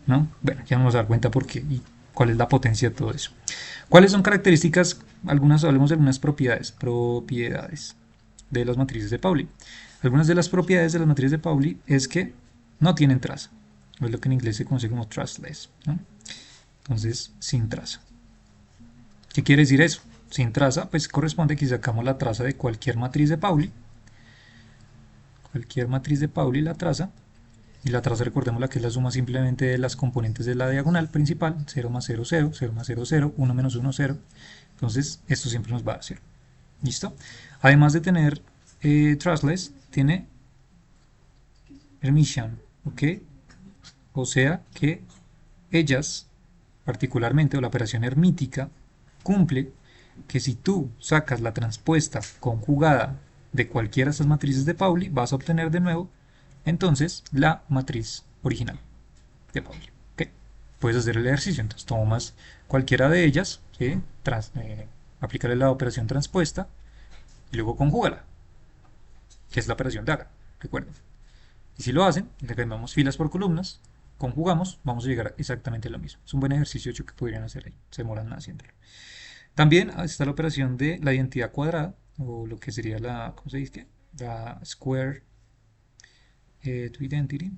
¿no? Bueno, ya vamos a dar cuenta por qué y cuál es la potencia de todo eso. ¿Cuáles son características? Hablemos de algunas propiedades de las matrices de Pauli. Algunas de las propiedades de las matrices de Pauli es que no tienen traza, o es lo que en inglés se conoce como traceless, ¿no? Entonces, sin traza. ¿Qué quiere decir eso? Sin traza, pues corresponde que si sacamos la traza de cualquier matriz de Pauli, la traza, y la traza, recordemos, la que es la suma simplemente de las componentes de la diagonal principal: 0 más 0, 0, 0 más 0, 0, 1 menos 1, 0. Entonces, esto siempre nos va a dar 0. ¿Listo? Además de tener traceless, tiene Hermitian, ¿ok? O sea que ellas, particularmente, o la operación hermítica, cumple que si tú sacas la transpuesta conjugada de cualquiera de estas matrices de Pauli, vas a obtener de nuevo entonces la matriz original de Pauli. ¿Okay? Puedes hacer el ejercicio, entonces tomas cualquiera de ellas, ¿sí? Aplicarle la operación transpuesta y luego conjúgala, que es la operación de Haga, recuerden. Y si lo hacen, le cambiamos filas por columnas, conjugamos, vamos a llegar exactamente a lo mismo. Es un buen ejercicio hecho que podrían hacer ahí, se demoran nada haciéndolo. También está la operación de la identidad cuadrada, o lo que sería la, ¿cómo se dice? La square to identity,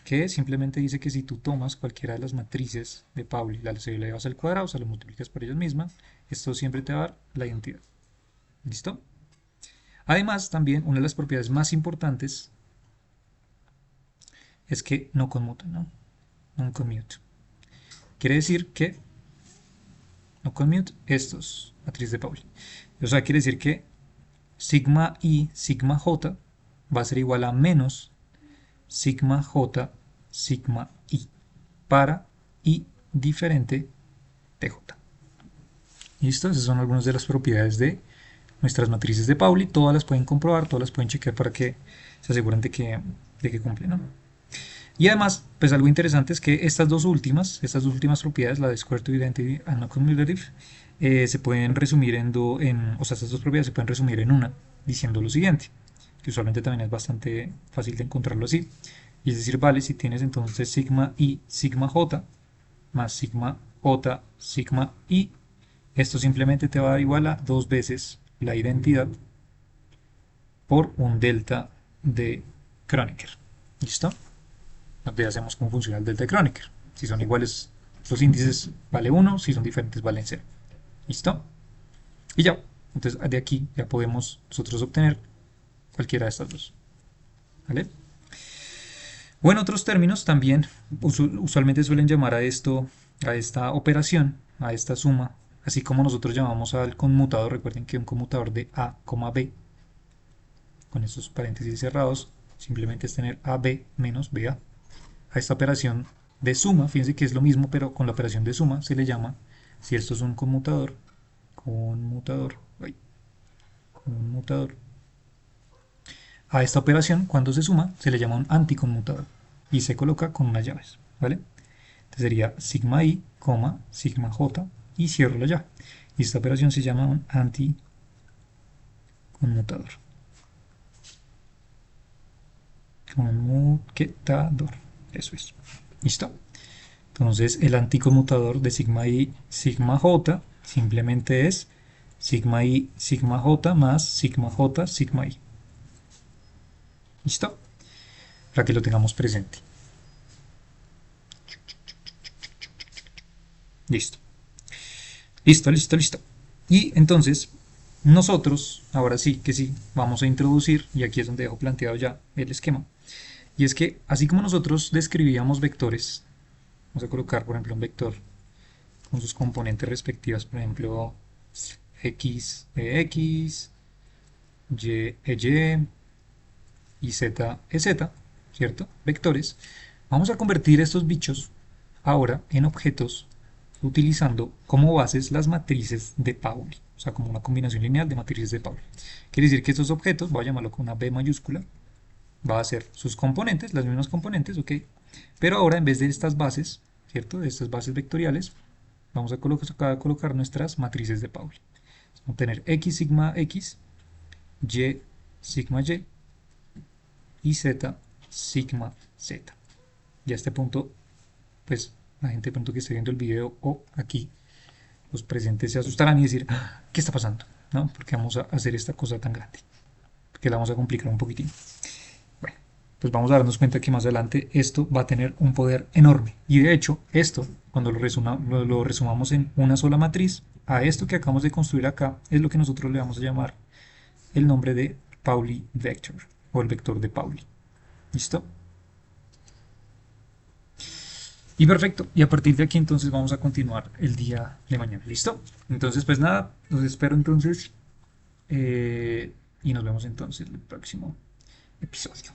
que simplemente dice que si tú tomas cualquiera de las matrices de Pauli, las elevas al cuadrado, o sea, lo multiplicas por ellas mismas, esto siempre te va a dar la identidad. ¿Listo? Además, también una de las propiedades más importantes es que no conmutan, ¿no? Non-commute. Quiere decir que no commute estos matriz de Pauli. O sea, quiere decir que sigma i, sigma j va a ser igual a menos sigma j, sigma i para i diferente de j. ¿Listo? Esas son algunas de las propiedades de nuestras matrices de Pauli. Todas las pueden comprobar, todas las pueden chequear para que se aseguren de que cumplen, ¿no? Y además, pues algo interesante es que estas dos últimas propiedades, la de Square to Identity and No Commutative, se pueden resumir o sea, estas dos propiedades se pueden resumir en una, diciendo lo siguiente, que usualmente también es bastante fácil de encontrarlo así. Y es decir, vale, si tienes entonces sigma i, sigma j, más sigma j, sigma i, esto simplemente te va a dar igual a 2 veces la identidad por un delta de Kronecker. ¿Listo? Donde hacemos cómo funciona el delta de Kronecker. Si son iguales los índices, vale 1, si son diferentes, valen 0. ¿Listo? Y ya. Entonces, de aquí ya podemos nosotros obtener cualquiera de estas dos. ¿Vale? O en otros términos, también usualmente suelen llamar a esto, a esta operación, a esta suma, así como nosotros llamamos al conmutador. Recuerden que un conmutador de A, B, con estos paréntesis cerrados, simplemente es tener AB menos BA. A esta operación de suma, fíjense que es lo mismo, pero con la operación de suma se le llama, si esto es un conmutador, conmutador. A esta operación, cuando se suma, se le llama un anticonmutador y se coloca con unas llaves, ¿vale? Entonces sería sigma i, sigma j y cierro la llave. Y esta operación se llama un anticonmutador. Conmutador, eso es. ¿Listo? Entonces el anticonmutador de sigma i, sigma j simplemente es sigma i, sigma j más sigma j, sigma i. ¿Listo? Para que lo tengamos presente. Listo. Listo, listo, listo. Y entonces, nosotros, ahora sí que sí, vamos a introducir, y aquí es donde dejo planteado ya el esquema. Y es que, así como nosotros describíamos vectores, vamos a colocar, por ejemplo, un vector con sus componentes respectivas, por ejemplo, x e x, y e y z e z, ¿cierto? Vectores. Vamos a convertir estos bichos ahora en objetos utilizando como bases las matrices de Pauli, o sea, como una combinación lineal de matrices de Pauli. Quiere decir que estos objetos, voy a llamarlo con una B mayúscula, va a ser sus componentes, las mismas componentes, ok, pero ahora en vez de estas bases, ¿cierto? De estas bases vectoriales, vamos a colocar nuestras matrices de Pauli. Vamos a tener x sigma x, y sigma y y z sigma z. Y a este punto, pues la gente de pronto que esté viendo el video o aquí, los presentes se asustarán y decir, ¿qué está pasando? ¿No? Porque vamos a hacer esta cosa tan grande, porque la vamos a complicar un poquitín. Bueno, pues vamos a darnos cuenta que más adelante esto va a tener un poder enorme. Y de hecho, esto, cuando lo resumamos en una sola matriz, a esto que acabamos de construir acá, es lo que nosotros le vamos a llamar el nombre de Pauli vector, o el vector de Pauli. ¿Listo? Y perfecto, y a partir de aquí entonces vamos a continuar el día de mañana, ¿listo? Entonces pues nada, los espero entonces y nos vemos entonces en el próximo episodio.